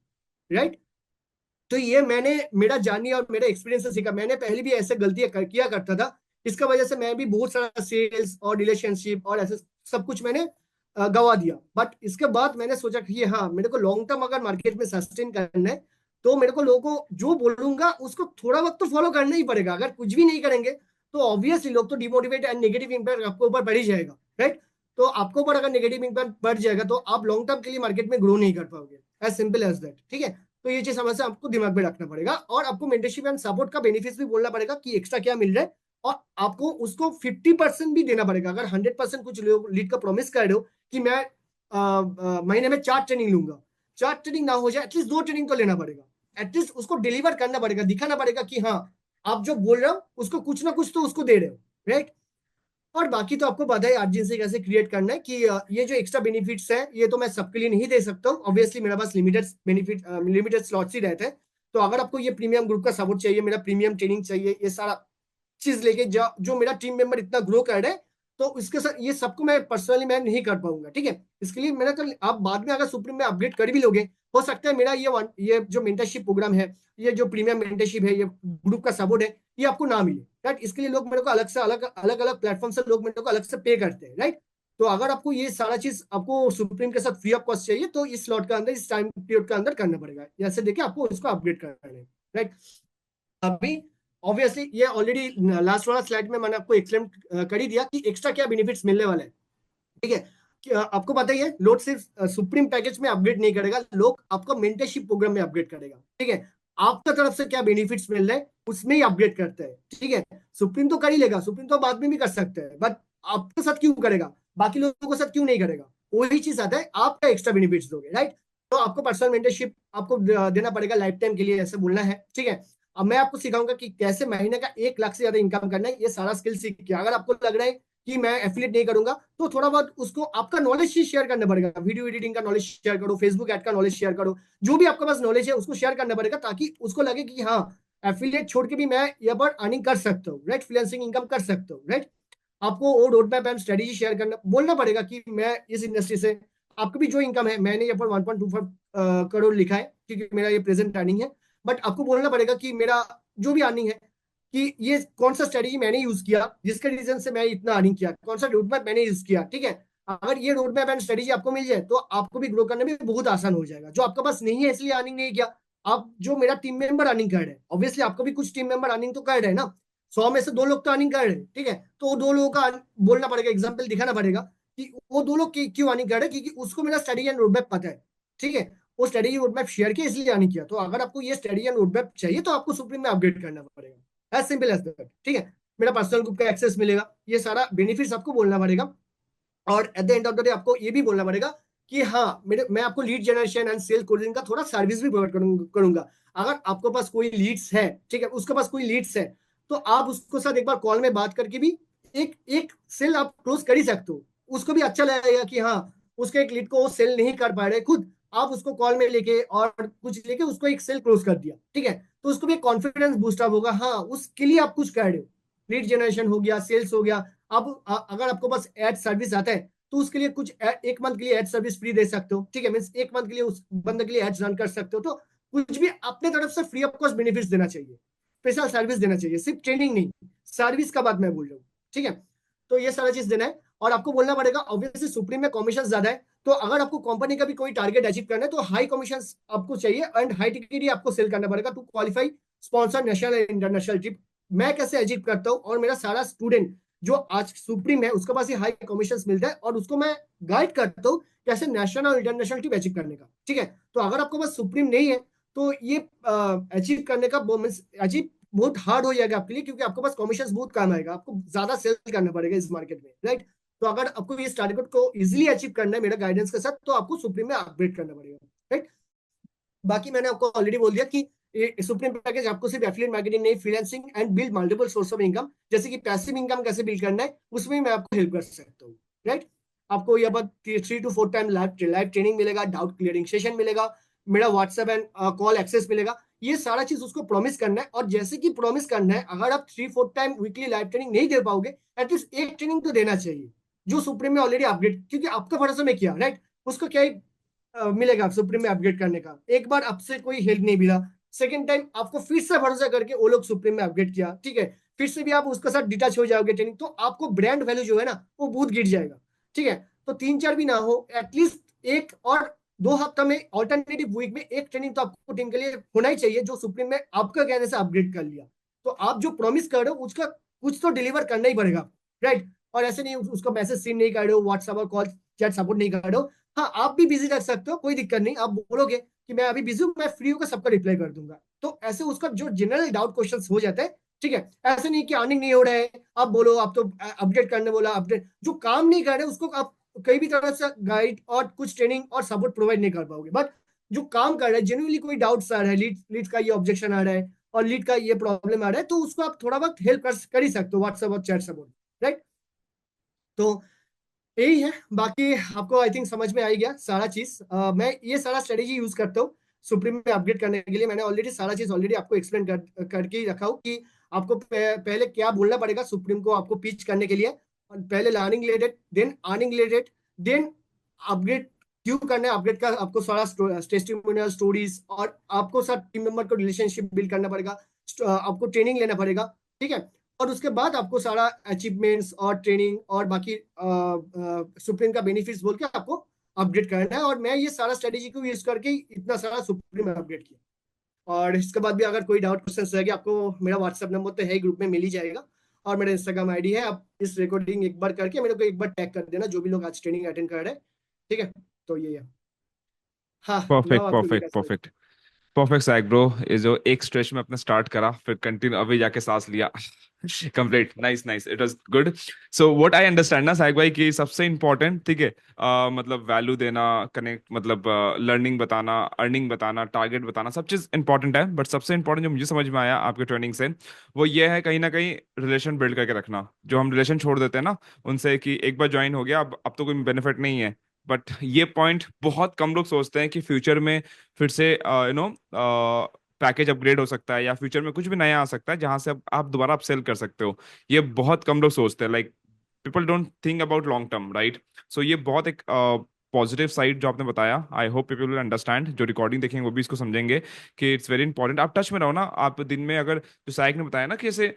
राइट, तो ये मैंने मेरा जानी और मेरा एक्सपीरियंस से सीखा, मैंने पहले भी ऐसे गलतियां किया करता था, इसका वजह से मैं भी बहुत सारा सेल्स और रिलेशनशिप और ऐसे सब कुछ मैंने गवा दिया। बट इसके बाद मैंने सोचा कि हाँ, मेरे को लॉन्ग टर्म अगर मार्केट में सस्टेन करना है, तो मेरे को लोगों को जो बोलूंगा उसको थोड़ा वक्त तो फॉलो करना ही पड़ेगा। अगर कुछ भी नहीं करेंगे तो ऑब्वियसली लोग तो डिमोटिवेट एंड नेगेटिव इंपैक्ट आपके ऊपर बढ़ ही जाएगा। राइट, तो आपके ऊपर अगर नेगेटिव इंपैक्ट बढ़ जाएगा तो आप लॉन्ग टर्म के लिए मार्केट में ग्रो नहीं कर पाओगे, एज सिंपल एज दैट। ठीक है, तो ये चीज हमेशा आपको दिमाग में रखना पड़ेगा, और आपको मेंटरशिप एंड सपोर्ट का बेनिफिट्स भी बोलना पड़ेगा कि एक्स्ट्रा क्या मिल रहा है, और आपको उसको 50% भी देना पड़ेगा। अगर 100% कुछ लोग लीड का प्रॉमिस कर रहे हो कि मैं महीने में 4 ट्रेनिंग लूंगा, 4 ट्रेनिंग ना हो जाए, एटलीस्ट 2 ट्रेनिंग तो लेना पड़ेगा, एटलीस्ट उसको डिलीवर करना पड़ेगा, दिखाना पड़ेगा कि हाँ, आप जो बोल रहे हो उसको कुछ ना कुछ तो उसको दे रहे हो। राइट, और बाकी तो आपको पता है अर्जेंसी कैसे क्रिएट करना है कि ये जो एक्स्ट्रा बेनिफिट्स है ये तो मैं सबके लिए नहीं दे सकता हूँ, ऑब्वियसली मेरे पास लिमिटेड बेनिफिट लिमिटेड स्लॉट्स ही रहते हैं। तो अगर आपको ये प्रीमियम ग्रुप का सपोर्ट चाहिए, मेरा प्रीमियम ट्रेनिंग चाहिए, ये सारा चीज लेके जो मेरा टीम मेंबर इतना ग्रो कर रहे हैं, तो इसके साथ ये सबको मैं पर्सनली मैं नहीं कर पाऊंगा। ठीक है, इसके लिए मैंने तो आप बाद में अगर सुप्रीम में अपग्रेड कर भी लोगे, हो सकता है मेरा ये जो मेंटरशिप प्रोग्राम है, ये जो प्रीमियम मेंटरशिप है, ये ग्रुप का सपोर्ट है, ये आपको ना मिले। राइट, इसके लिए लोग मेरे को अलग से अलग अलग अलग प्लेटफॉर्म से लोग मेरे को अलग से पे करते हैं। राइट, तो अगर आपको ये सारा चीज आपको सुप्रीम के साथ फ्री ऑफ कॉस्ट चाहिए, तो इस स्लॉट का अंदर, इस टाइम पीरियड का अंदर करना पड़ेगा, जैसे देखिए आपको इसको अपग्रेड करना है। राइट, अभी ऑब्वियसली ये ऑलरेडी लास्ट वाला स्लाइड में मैंने आपको एक्सप्लेन कर ही दिया कि एक्स्ट्रा क्या बेनिफिट्स मिलने वाले हैं। ठीक है, आपको पता ही है, लोग सिर्फ सुप्रीम पैकेज में अपग्रेड नहीं करेगा, लोग आपको मेंटरशिप प्रोग्राम में अपग्रेड करेगा। ठीक है, आपका तरफ से क्या बेनिफिट्स मिल रहे हैं उसमें ही अपग्रेड करते हैं। ठीक है, सुप्रीम तो कर ही लेगा, सुप्रीम तो बाद में भी कर सकते हैं, बट आपके साथ क्यों करेगा, बाकी लोगों के साथ क्यों नहीं करेगा? वही चीज आता है, आपका एक्स्ट्रा बेनिफिट्स दोगे, राइट? तो आपको पर्सनल मेंटरशिप आपको देना पड़ेगा लाइफ टाइम के लिए, ऐसे बोलना है। ठीक है, अब मैं आपको सिखाऊंगा कि कैसे महीने का 1 लाख से ज्यादा इनकम करना है। ये सारा स्किल सीख के अगर आपको लग रहा है कि मैं एफिलिएट नहीं करूंगा, तो थोड़ा बहुत उसको आपका नॉलेज ही शेयर करना पड़ेगा। वीडियो एडिटिंग का नॉलेज शेयर करो, फेसबुक एड का नॉलेज शेयर करो, जो भी आपके पास नॉलेज है उसको शेयर करना पड़ेगा, ताकि उसको लगे कि हाँ, एफिलिएट छोड़ के भी मैं यहाँ पर अर्निंग कर सकता हूँ, राइट? फ्रीलांसिंग इनकम कर सकता हूँ, राइट? आपको वो road map and strategy share करना बोलना पड़ेगा कि मैं इस इंडस्ट्री से, आपको भी जो इनकम है, मैंने यहाँ पर 1.25 करोड़ लिखा है क्योंकि मेरा ये प्रेजेंट अर्निंग है, बट आपको बोलना पड़ेगा कि मेरा जो भी अर्निंग है, कि ये कौन सा स्ट्रेटेजी मैंने यूज किया जिसके रीजन से मैं इतना अर्निंग किया, कौन सा रोड मैप मैंने यूज किया। ठीक है, अगर ये रोड मैप एंड स्ट्रेटेजी आपको मिल जाए तो आपको भी ग्रो करने में बहुत आसान हो जाएगा। जो आपके पास नहीं है इसलिए अर्निंग नहीं किया, आप जो मेरा टीम मेंबर अर्निंग कर रहे हैं, ऑब्वियसली आपको भी कुछ टीम मेंबर अर्निंग तो कर रहे हैं ना, 100 में से 2 लोग तो अर्निंग कर रहे हैं। ठीक है, तो वो 2 लोगों का बोलना पड़ेगा, एग्जाम्पल दिखाना पड़ेगा कि वो 2 लोग क्यों अर्निंग कर रहे हैं, क्योंकि उसको मेरा स्ट्रेटेजी एंड रोड मैप पता है। ठीक है, वो स्ट्रेटेजी रोड मैप शेयर किया इसलिए अर्निंग किया। तो अगर आपको ये स्ट्रेटेजी एंड रोड मैप चाहिए तो आपको सुप्रीम में अपग्रेड करना पड़ेगा, एज सिंपल एज दैट। ठीक है, मेरा पर्सनल ग्रुप का एक्सेस मिलेगा, ये सारा बेनिफिट्स आपको बोलना पड़ेगा। और at the end of the day आपको ये भी बोलना पड़ेगा कि हाँ, मैं आपको lead generation and sale coding का थोड़ा सर्विस भी प्रोवाइड करूंगा। अगर आपके पास कोई लीड्स है, ठीक है, उसके पास कोई लीड्स है, तो आप उसको साथ एक बार कॉल में बात करके भी एक एक सेल आप क्लोज कर ही सकते हो। उसको भी अच्छा लगेगा कि हाँ, उसके एक लीड को वो सेल नहीं कर पा रहे खुद, आप उसको कॉल में लेके और कुछ लेके उसको एक सेल क्लोज कर दिया। ठीक है, तो उसको भी कॉन्फिडेंस बूस्ट अप होगा, हाँ, उसके लिए आप कुछ कर रहे हो। लीड जनरेशन हो गया, सेल्स हो गया। अब अगर आपको बस एड सर्विस आता है तो उसके लिए कुछ एक मंथ के लिए एड सर्विस फ्री दे सकते हो। ठीक है, मींस एक मंथ के लिए उस बंदे के लिए एड्स रन कर सकते हो। तो कुछ भी अपने तरफ से फ्री ऑफ कॉस्ट बेनिफिट्स देना चाहिए, स्पेशल सर्विस देना चाहिए, सिर्फ ट्रेनिंग नहीं, सर्विस का बात मैं बोल रहा हूँ। ठीक है, तो ये सारा चीज देना है। और आपको बोलना पड़ेगा, ऑब्वियसली सुप्रीम में कमीशन ज्यादा है, तो अगर आपको कंपनी का भी कोई टारगेट अचीव करना है तो हाई कमीशन आपको चाहिए एंड हाई टिकट ही आपको सेल करना पड़ेगा to qualify sponsor national and international trip. मैं कैसे अचीव करता हूँ, और मेरा सारा स्टूडेंट जो आज सुप्रीम है उसके पास ही हाई कमीशन मिलता है, और उसको मैं गाइड करता हूँ कैसे नेशनल और इंटरनेशनल ट्रिप अचीव करने का। ठीक है, तो अगर आपको पास सुप्रीम नहीं है तो ये अचीव करने का अचीव बहुत हार्ड हो जाएगा आपके लिए, क्योंकि आपके पास कमीशन बहुत कम आएगा, आपको ज्यादा सेल करना पड़ेगा इस मार्केट में, राइट? तो अगर आपको ये टारगेट को इजिली अचीव करना है मेरा गाइडेंस के साथ, तो आपको सुप्रीम में अपग्रेड करना पड़ेगा, राइट? बाकी मैंने आपको ऑलरेडी बोल दिया कि सुप्रीम पैकेज आपको सिर्फ एफिलिएट मार्केटिंग नहीं, freelancing and build multiple source of income, जैसे कि पैसिव इनकम कैसे बिल्ड करना है उसमें मैं आपको हेल्प कर सकता हूँ, राइट? आपको यहाँ पर 3 to 4 टाइम लाइव ट्रेनिंग मिलेगा, डाउट क्लियरिंग सेशन मिलेगा, मेरा व्हाट्सएप एंड कॉल एक्सेस मिलेगा। ये सारा चीज उसको प्रॉमिस करना है, और जैसे कि प्रॉमिस करना है, अगर आप 3-4 टाइम वीकली लाइव ट्रेनिंग नहीं दे पाओगे, एटलीस्ट एक ट्रेनिंग तो देना चाहिए जो सुप्रीम में ऑलरेडी अपग्रेड, क्योंकि आपका भरोसा में किया, राइट? उसको क्या मिलेगा सुप्रीम में अपग्रेड करने का? एक बार आपसे कोई हेल्प नहीं मिला, सेकंड टाइम आपको फिर से भरोसा करके वो लोग सुप्रीम में अपग्रेड किया, ठीक है, फिर से भी आप उसके साथ डिटैच हो जाओगे ट्रेनिंग, तो आपको ब्रांड वैल्यू जो है ना वो बहुत गिर जाएगा। ठीक है, तो 3-4 भी ना हो, एटलीस्ट एक और 2 हफ्ता में ऑल्टरनेटिव वीक में एक ट्रेनिंग तो आपको टीम के लिए होना ही चाहिए, जो सुप्रीम में आपका कहने से अपग्रेड कर लिया। तो आप जो प्रॉमिस कर रहे हो उसका कुछ तो डिलीवर करना ही पड़ेगा, राइट? और ऐसे नहीं उसका मैसेज सीन नहीं कर रहे हो, व्हाट्सएप और कॉल चैट सपोर्ट नहीं कर रहे हो, हाँ, आप भी बिजी रख सकते हो, कोई दिक्कत नहीं, आप बोलोगे कि मैं अभी बिजी हूँ, मैं फ्री होकर सबका रिप्लाई कर दूंगा। तो ऐसे उसका जो जनरल डाउट क्वेश्चन हो जाते हैं। ठीक है, ऐसे नहीं कि अर्निंग नहीं हो रहा है, आप बोलो, आप तो अपडेट करने बोला, अपडेट जो काम नहीं कर रहे उसको आप कई भी तरह से गाइड और कुछ ट्रेनिंग और सपोर्ट प्रोवाइड नहीं कर पाओगे, बट जो काम कर रहे हैं, जेन्युइनली कोई डाउट्स आ रहा है, लीड का ये ऑब्जेक्शन आ रहा है और लीड का ये प्रॉब्लम आ रहा है, तो उसको आप थोड़ा बहुत हेल्प कर ही सकते हो, व्हाट्सएप और चैट सपोर्ट, राइट? तो यही है, बाकी आपको आई थिंक समझ में आ ही गया सारा चीज। मैं ये सारा स्ट्रेटेजी यूज करता हूँ सुप्रीम में अपग्रेड करने के लिए। मैंने ऑलरेडी सारा चीज ऑलरेडी आपको एक्सप्लेन करके ही रखा हूँ कि आपको पहले क्या बोलना पड़ेगा सुप्रीम को आपको पिच करने के लिए। और पहले learning related, then earning related, then upgrade क्यों करना है, अपग्रेड का आपको सारा टेस्टिमोनियल स्टोरीज, और आपको साथ टीम मेंबर को रिलेशनशिप बिल्ड करना पड़ेगा, आपको ट्रेनिंग लेना पड़ेगा। ठीक है, और उसके बाद आपको सारा अचीवमेंट्स और ट्रेनिंग और बाकी सुप्रीम का बेनिफिट्स बोल के आपको अपग्रेड करना है। और मैं ये सारा स्ट्रेटेजी को यूज करके इतना सारा सुप्रीम अपग्रेड किया। और इसके बाद भी अगर कोई डाउट क्वेश्चन रहेगी, आपको मेरा व्हाट्सएप नंबर तो है ही, ग्रुप में मिल ही जाएगा। और मेरा इंस्टाग्राम आईडी है, आप इस रिकॉर्डिंग एक बार करके मेरे को एक बार टैग कर देना, जो भी लोग आज ट्रेनिंग अटेंड कर रहे हैं। ठीक है, तो ये है। हाँ, नाउ परफेक्ट आपको परफेक्ट लेकर सर। परफेक्ट परफेक्ट साइक ब्रो। ये जो एक स्ट्रेच में अपना स्टार्ट करा फिर कंटिन्यू अभी जाके सांस लिया। Complete, nice nice, it was good. So what I understand ना साइक भाई कि सबसे इंपॉर्टेंट, ठीक है, मतलब वैल्यू देना, कनेक्ट, मतलब लर्निंग बताना, अर्निंग बताना, टारगेट बताना, सब चीज इंपॉर्टेंट है, बट सबसे इंपॉर्टेंट जो मुझे समझ में आया आपके ट्रेनिंग से वो ये है कहीं ना कहीं रिलेशन बिल्ड करके रखना। जो हम रिलेशन छोड़ देते हैं ना उनसे कि एक बार ज्वाइन हो गया अब तो कोई बेनिफिट नहीं है, बट ये पॉइंट बहुत कम लोग सोचते हैं कि फ्यूचर में फिर से पैकेज अपग्रेड हो सकता है या फ्यूचर में कुछ भी नया आ सकता है जहां से अब आप दोबारा अपसेल कर सकते हो। ये बहुत कम लोग सोचते हैं, like people don't think about long term, right? So ये बहुत एक पॉजिटिव साइड जो आपने बताया, I hope people will understand, जो रिकॉर्डिंग देखेंगे वो भी इसको समझेंगे कि इट्स वेरी इंपॉर्टेंट। आप टच में रहो ना, आप दिन में अगर, जो साइक ने बताया ना कि जैसे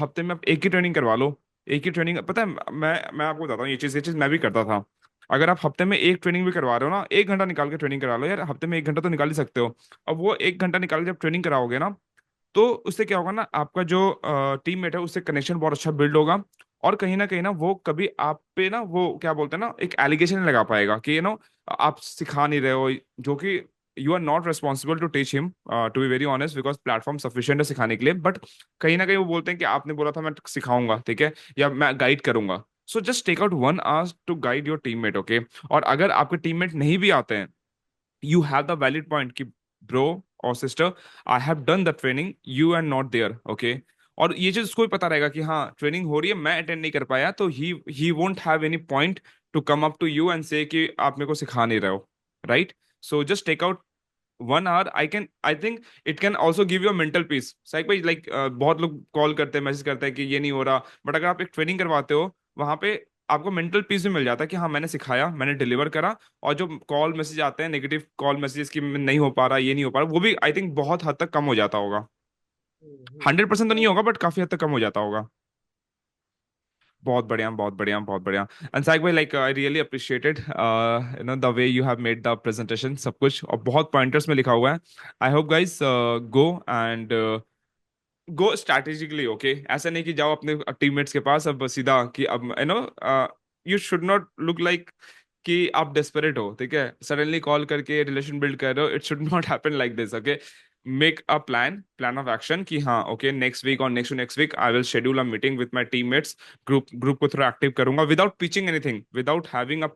हफ्ते में आप एक ही ट्रेनिंग करवा लो, एक ही ट्रेनिंग, पता है मैं आपको बताता हूँ, ये चीज मैं भी करता था। अगर आप हफ्ते में एक ट्रेनिंग भी करवा रहे हो ना, 1 घंटा निकाल के ट्रेनिंग करा लो यार, हफ्ते में 1 घंटा तो निकाल ही सकते हो। अब वो 1 घंटा निकाल के जब ट्रेनिंग कराओगे ना, तो उससे क्या होगा ना, आपका जो टीममेट है उससे कनेक्शन बहुत अच्छा बिल्ड होगा। और कहीं ना वो कभी आप पे ना, वो क्या बोलते हैं ना, एक एलिगेशन नहीं लगा पाएगा कि आप सिखा नहीं रहे हो, जो कि you are not responsible to teach him, to be very honest, because platform sufficient है सिखाने के लिए, बट कहीं ना कहीं वो बोलते हैं कि आपने बोला था मैं सिखाऊंगा, ठीक है, या मैं गाइड करूंगा। So just take out 1 hour to guide your teammate, okay? और अगर आपके टीममेट नहीं भी आते हैं, you have the valid point कि bro or sister, I have done the training, you are not there, okay? और ये चीज उसको भी पता रहेगा कि हाँ ट्रेनिंग हो रही है, मैं अटेंड नहीं कर पाया, तो ही won't have any point to come up to you and say कि आप मेरे को सिखा नहीं रहे हो, right? So just take out 1 hour, I think it can also give you mental peace. Psych भाई, लाइक बहुत लोग कॉल करते हैं, मैसेज करते हैं कि ये नहीं हो रहा, बट अगर आप एक ट्रेनिंग करवाते हो वहां पे आपको मेंटल पीस भी मिल जाता है कि हाँ मैंने सिखाया, मैंने डिलीवर करा। और जो कॉल मैसेज आते हैं नेगेटिव कॉल मैसेजेस की नहीं हो पा रहा, ये नहीं हो पा रहा, वो भी आई थिंक बहुत हद तक कम हो जाता होगा। 100% तो नहीं होगा बट काफी हद तक कम हो जाता होगा। बहुत बढ़िया, बहुत बढ़िया, बहुत बढ़िया। एंड साइक भाई, like I really appreciated the way you have made the presentation, सब कुछ और बहुत पॉइंटर्स में लिखा हुआ है। I hope guys go and go strategically, okay? ऐसा नहीं कि जाओ अपने टीममेट्स के पास अब सीधा कि अब you should not look like कि आप डेस्परेट हो, ठीक है, सडनली कॉल करके रिलेशन बिल्ड कर रहे हो, it should not happen like this, okay? Make a plan of action कि हाँ ओके, नेक्स्ट वीक और next to next week I will schedule a meeting with my teammates, group को थोड़ा एक्टिव करूंगा without pitching anything, without having a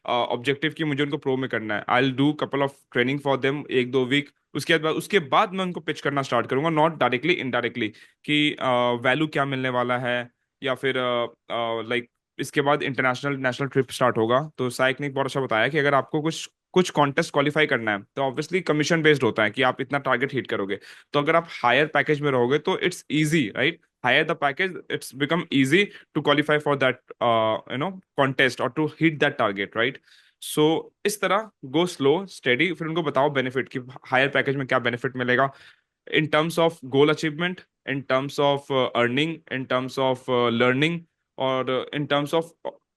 objective कि मुझे उनको प्रो में करना है। I will do couple of training for them, 1-2 week, उसके बाद मैं उनको पिच करना स्टार्ट करूंगा, नॉट डायरेक्टली, इनडायरेक्टली, कि वैल्यू क्या मिलने वाला है, या फिर लाइक इसके बाद इंटरनेशनल नेशनल ट्रिप स्टार्ट होगा। तो साइक ने एक बहुत अच्छा बताया कि अगर आपको कुछ कुछ कॉन्टेस्ट क्वालिफाई करना है तो ऑब्वियसली कमीशन बेस्ड होता है कि आप इतना टारगेट हिट करोगे। तो अगर आप हायर पैकेज में रहोगे तो it's easy, right? Higher the package it's become easy to qualify for that contest और to hit that target, right? So इस तरह गो स्लो स्टेडी, फिर उनको बताओ बेनिफिट कि हायर पैकेज में क्या बेनिफिट मिलेगा in terms of goal achievement, in terms of earning, in terms of learning, और in terms of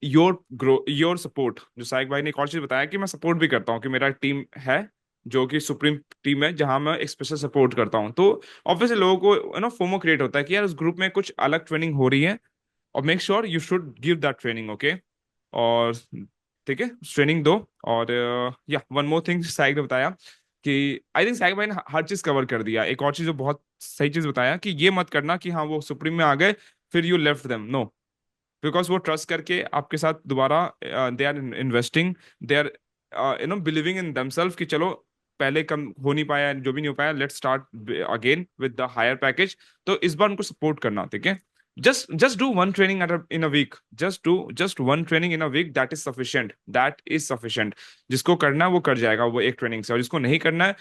your grow your support। जो साइक भाई ने एक और चीज बताया कि मैं सपोर्ट भी करता हूँ, कि मेरा टीम है जो कि सुप्रीम टीम है जहां मैं एक स्पेशल सपोर्ट करता हूँ, तो ऑब्वियसली लोगों को फोमो क्रिएट होता है कि यार उस ग्रुप में कुछ अलग ट्रेनिंग हो रही है, और make sure you should give that training, okay? और ठीक है, ट्रेनिंग दो। और या वन मोर थिंग साइक ने बताया कि आई थिंक साइक भाई ने हर चीज कवर कर दिया। एक और चीज जो बहुत सही चीज बताया कि ये मत करना कि हाँ वो सुप्रीम में आ गए फिर you left them, no, because वो ट्रस्ट करके आपके साथ दोबारा they are investing, they are believing in themselves कि चलो पहले कम हो नहीं पाया, जो भी नहीं हो पाया, let's start again with the higher package. तो इस बार उनको सपोर्ट करना, ठीक है? just do one training in a week, just one training in a week, that is sufficient। जिसको करना है वो कर जाएगा वो एक ट्रेनिंग से, और जिसको नहीं करना है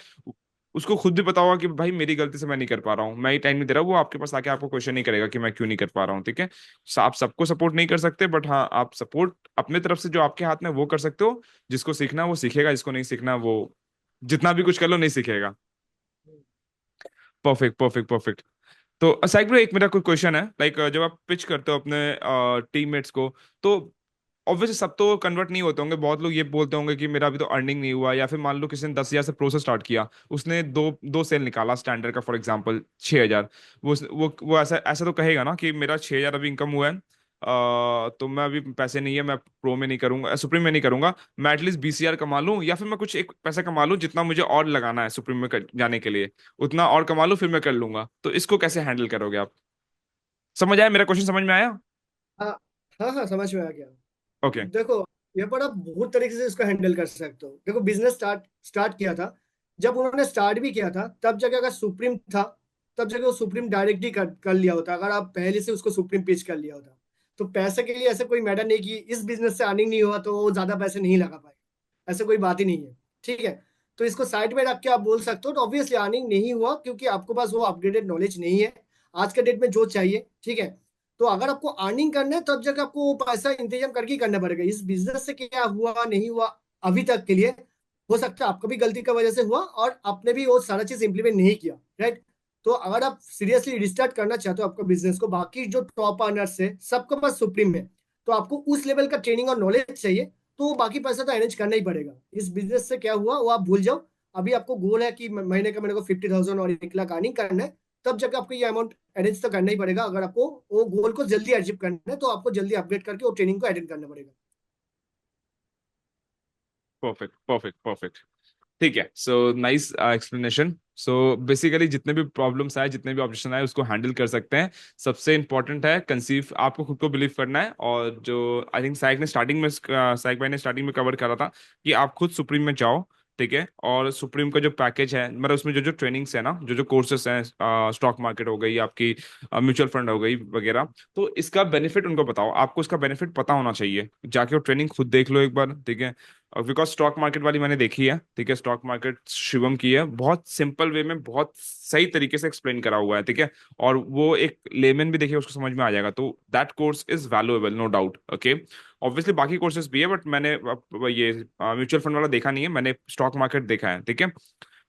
उसको खुद भी पता होगा कि भाई मेरी गलती से मैं नहीं कर पा रहा हूँ, मैं ही टाइम नहीं दे रहा, वो आपके पास आके आपको क्वेश्चन नहीं करेगा कि मैं क्यों नहीं कर पा रहा हूँ, ठीक है? आप सबको सपोर्ट नहीं कर सकते, बट हाँ आप सपोर्ट अपने तरफ से जो आपके हाथ में वो कर सकते हो। जिसको सीखना है वो सीखेगा, जिसको नहीं सीखना वो जितना भी कुछ कर लो नहीं सीखेगा। Perfect perfect perfect. तो साइक ब्रो, एक मेरा कोई क्वेश्चन है, लाइक जब आप पिच करते हो अपने टीममेट्स को, तो ऑब्वियसली सब तो कन्वर्ट नहीं होते होंगे, बहुत लोग ये बोलते होंगे कि मेरा अभी तो अर्निंग नहीं हुआ, या फिर मान लो किसी ने 10,000 से प्रोसेस स्टार्ट किया, उसने दो दो सेल निकाला स्टैंडर्ड का फॉर एग्जांपल 6,000। वो ऐसा ऐसा तो कहेगा ना कि मेरा 6,000 अभी इनकम हुआ है, तो मैं अभी पैसे नहीं है, मैं प्रो में नहीं करूंगा, सुप्रीम में नहीं करूंगा, मैं एटलीस्ट 20,000 कमा लूं, या फिर मैं कुछ एक पैसा कमा लूं जितना मुझे और लगाना है सुप्रीम में जाने के लिए, उतना और कमा लूं फिर मैं कर लूंगा। तो इसको कैसे हैंडल करोगे आप? समझ आया मेरा क्वेश्चन, समझ में आया? हाँ हाँ हाँ, समझ में आ गया। ओके। देखो, ये पर आप बहुत तरीके से इसको हैंडल कर सकते हो। देखो, बिजनेस स्टार्ट स्टार्ट किया था, जब उन्होंने स्टार्ट भी किया था तब जगह अगर सुप्रीम था, तब जगह वो सुप्रीम डायरेक्ट ही कर लिया होता, अगर आप पहले से उसको सुप्रीम पिच कर लिया होता। तो पैसे के लिए ऐसा कोई मैटर नहीं कि इस बिजनेस से अर्निंग नहीं हुआ तो वो ज्यादा पैसे नहीं लगा पाए, ऐसा कोई बात ही नहीं है। ठीक है, तो इसको साइड में रख के आप बोल सकते हो तो ऑब्वियसली अर्निंग नहीं हुआ क्योंकि आपके पास वो अपग्रेडेड नॉलेज नहीं है आज के डेट में जो चाहिए। ठीक है, तो अगर आपको अर्निंग करना है तब जाकर आपको वो पैसा इंतजाम करके ही करना पड़ेगा। इस बिजनेस से क्या हुआ नहीं हुआ अभी तक के लिए, हो सकता है आपका भी गलती की वजह से हुआ और आपने भी वो सारा चीज इंप्लीमेंट नहीं किया, राइट। तो अगर आप सीरियसली रिस्टार्ट करना चाहते हो आपका बिजनेस को, बाकी जो टॉप अर्नर्स है सबके पास सुप्रीम है, तो आपको उस लेवल का ट्रेनिंग और नॉलेज चाहिए, तो बाकी पैसा तो अरेंज करना ही पड़ेगा। इस बिजनेस से क्या हुआ वो आप भूल जाओ। अभी आपको गोल है कि महीने का मेरे को 50,000 और 1 लाख अर्निंग करना है, तब जाके आपको ये अमाउंट अरेंज तो करना ही पड़ेगा। अगर आपको वो गोल को जल्दी अचीव करना है तो आपको जल्दी अपग्रेड करके वो ट्रेनिंग को अटेंड करना पड़ेगा। Perfect perfect perfect. ठीक है, so nice explanation. So basically जितने भी प्रॉब्लम्स आए, जितने भी ऑब्जेक्शन आए, उसको हैंडल कर सकते हैं। सबसे इंपॉर्टेंट है कंसीव, आपको खुद को बिलीव करना है। और जो आई थिंक साइक ने स्टार्टिंग में, साइक भाई ने स्टार्टिंग में कवर करा था कि आप खुद सुप्रीम में जाओ। ठीक है, और सुप्रीम का जो पैकेज है, मतलब उसमें जो जो ट्रेनिंग्स है ना, जो जो कोर्सेस हैं, स्टॉक मार्केट हो गई आपकी, म्यूचुअल फंड हो गई वगैरह, तो इसका बेनिफिट उनको बताओ। आपको इसका बेनिफिट पता होना चाहिए, जाके वो ट्रेनिंग खुद देख लो एक बार। ठीक है, बिकॉज स्टॉक मार्केट वाली मैंने देखी है। ठीक है, स्टॉक मार्केट शिवम की है, बहुत सिंपल वे में बहुत सही तरीके से एक्सप्लेन करा हुआ है। ठीक है, और वो एक लेमन भी देखे उसको समझ में आ जाएगा, तो that course is valuable, no doubt. Okay, obviously बाकी कोर्सेज भी है, बट मैंने ये म्यूचुअल फंड वाला देखा नहीं है, मैंने स्टॉक मार्केट देखा है। ठीक है,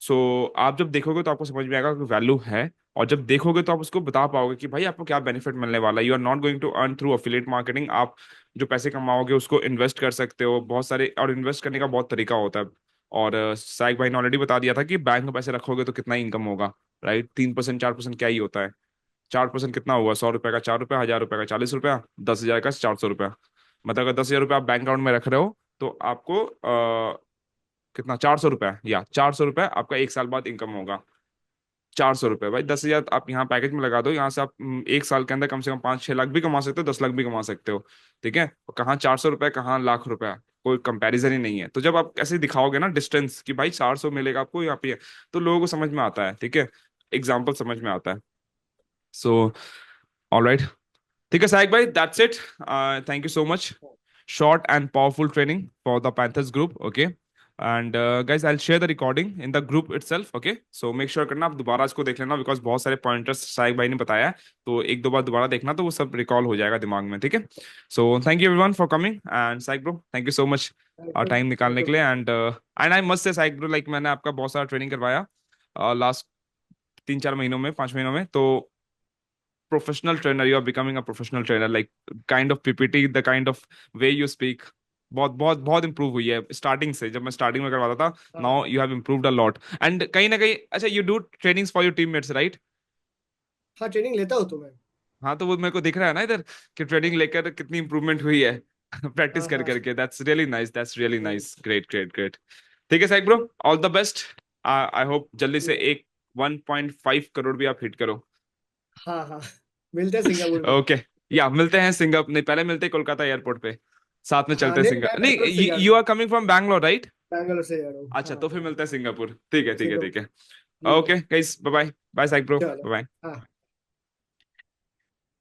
सो आप जब देखोगे तो आपको समझ में आएगा कि वैल्यू है, और जब देखोगे तो आप उसको बता पाओगे कि भाई आपको क्या बेनिफिट मिलने वाला है। You are not going to earn through affiliate marketing. आप जो पैसे कमाओगे उसको इन्वेस्ट कर सकते हो बहुत सारे, और इन्वेस्ट करने का बहुत तरीका होता है। और साइक भाई ने ऑलरेडी बता दिया था कि बैंक में पैसे रखोगे तो कितना इनकम होगा, राइट? 3% 4% क्या ही होता है? 4% कितना हुआ? 100 रुपए का 4 रुपया, 1,000 रुपए का 40 रुपया, 10,000 का 400 रुपया। मतलब अगर 10,000 रुपया आप बैंक अकाउंट में रख रहे हो तो आपको कितना, 400 रुपया, या 400 रुपया आपका एक साल बाद इनकम होगा। 400 रुपये भाई, 10,000 आप यहाँ पैकेज में लगा दो, यहाँ से आप एक साल के अंदर कम से कम 5-6 लाख भी कमा सकते हो, 10 लाख भी कमा सकते हो। ठीक है, और कहाँ 400 रुपये, कहाँ लाख रुपया, कोई कंपैरिजन ही नहीं है। तो जब आप ऐसे दिखाओगे ना डिस्टेंस कि भाई 400 मिलेगा आपको यहाँ पे, तो लोगों को समझ में आता है। ठीक है, एग्जाम्पल समझ में आता है। सो ऑलराइट, ठीक है साइक भाई, that's it. Thank you so much. Short and powerful training for the Panthers group. Okay. And guys, I'll share the recording in the group itself. Okay. So make sure करना आप दोबारा इसको देख लेना, बिकॉज बहुत सारे पॉइंटर्स साइक भाई ने बताया है, तो एक दो बार दोबारा देखना तो वो सब रिकॉल हो जाएगा दिमाग में। ठीक है, so thank you everyone for coming, and साइक bro thank you so much thank you. Time thank निकालने यू। के लिए। And I must say side bro, like मैंने आपका बहुत सारा ट्रेनिंग करवाया लास्ट 3-4 महीनों में, 5 महीनों में, तो professional trainer, you are becoming a professional trainer, like kind of ppt, the kind of way you speak, बहुत बहुत बहुत इंप्रूव हुई है स्टार्टिंग से, जब मैं स्टार्टिंग में करवाता था। हाँ now you have improved a lot, and कहीं ना कहीं, अच्छा you do trainings for your teammates, right? हाँ, ट्रेनिंग लेता हूँ तो मैं। हाँ, तो वो मेरे को दिख रहा है ना इधर कि ट्रेनिंग लेकर कितनी इंप्रूवमेंट हुई है प्रैक्टिस हाँ कर हाँ। करके। That's really nice, that's really hmm, nice, great great great. ठीक है Psych bro, all the best. I hope जल्दी से हम्म, एक 1.5 करोड़ भी आप हिट करो। हाँ हाँ, मिलते हैं सिंगापुर में। ओके, या मिलते हैं सिंगापुर, नहीं पहले मिलते हैं कोलकाता एयरपोर्ट पे, साथ में हाँ चलते हैं नहीं, मैं सिंगापुर। बैंगलोर से नहीं, जा रहा यू हूँ। Are coming from Bangalore, right? Bangalore से जा रहा हूँ, अच्छा, हाँ। तो फिर मिलते हैं सिंगापुर। ठीक है ठीक है ठीक है। ठीक है। ठीक है। Okay guys, bye bye. Bye Psych bro, चलो। बाय। हाँ।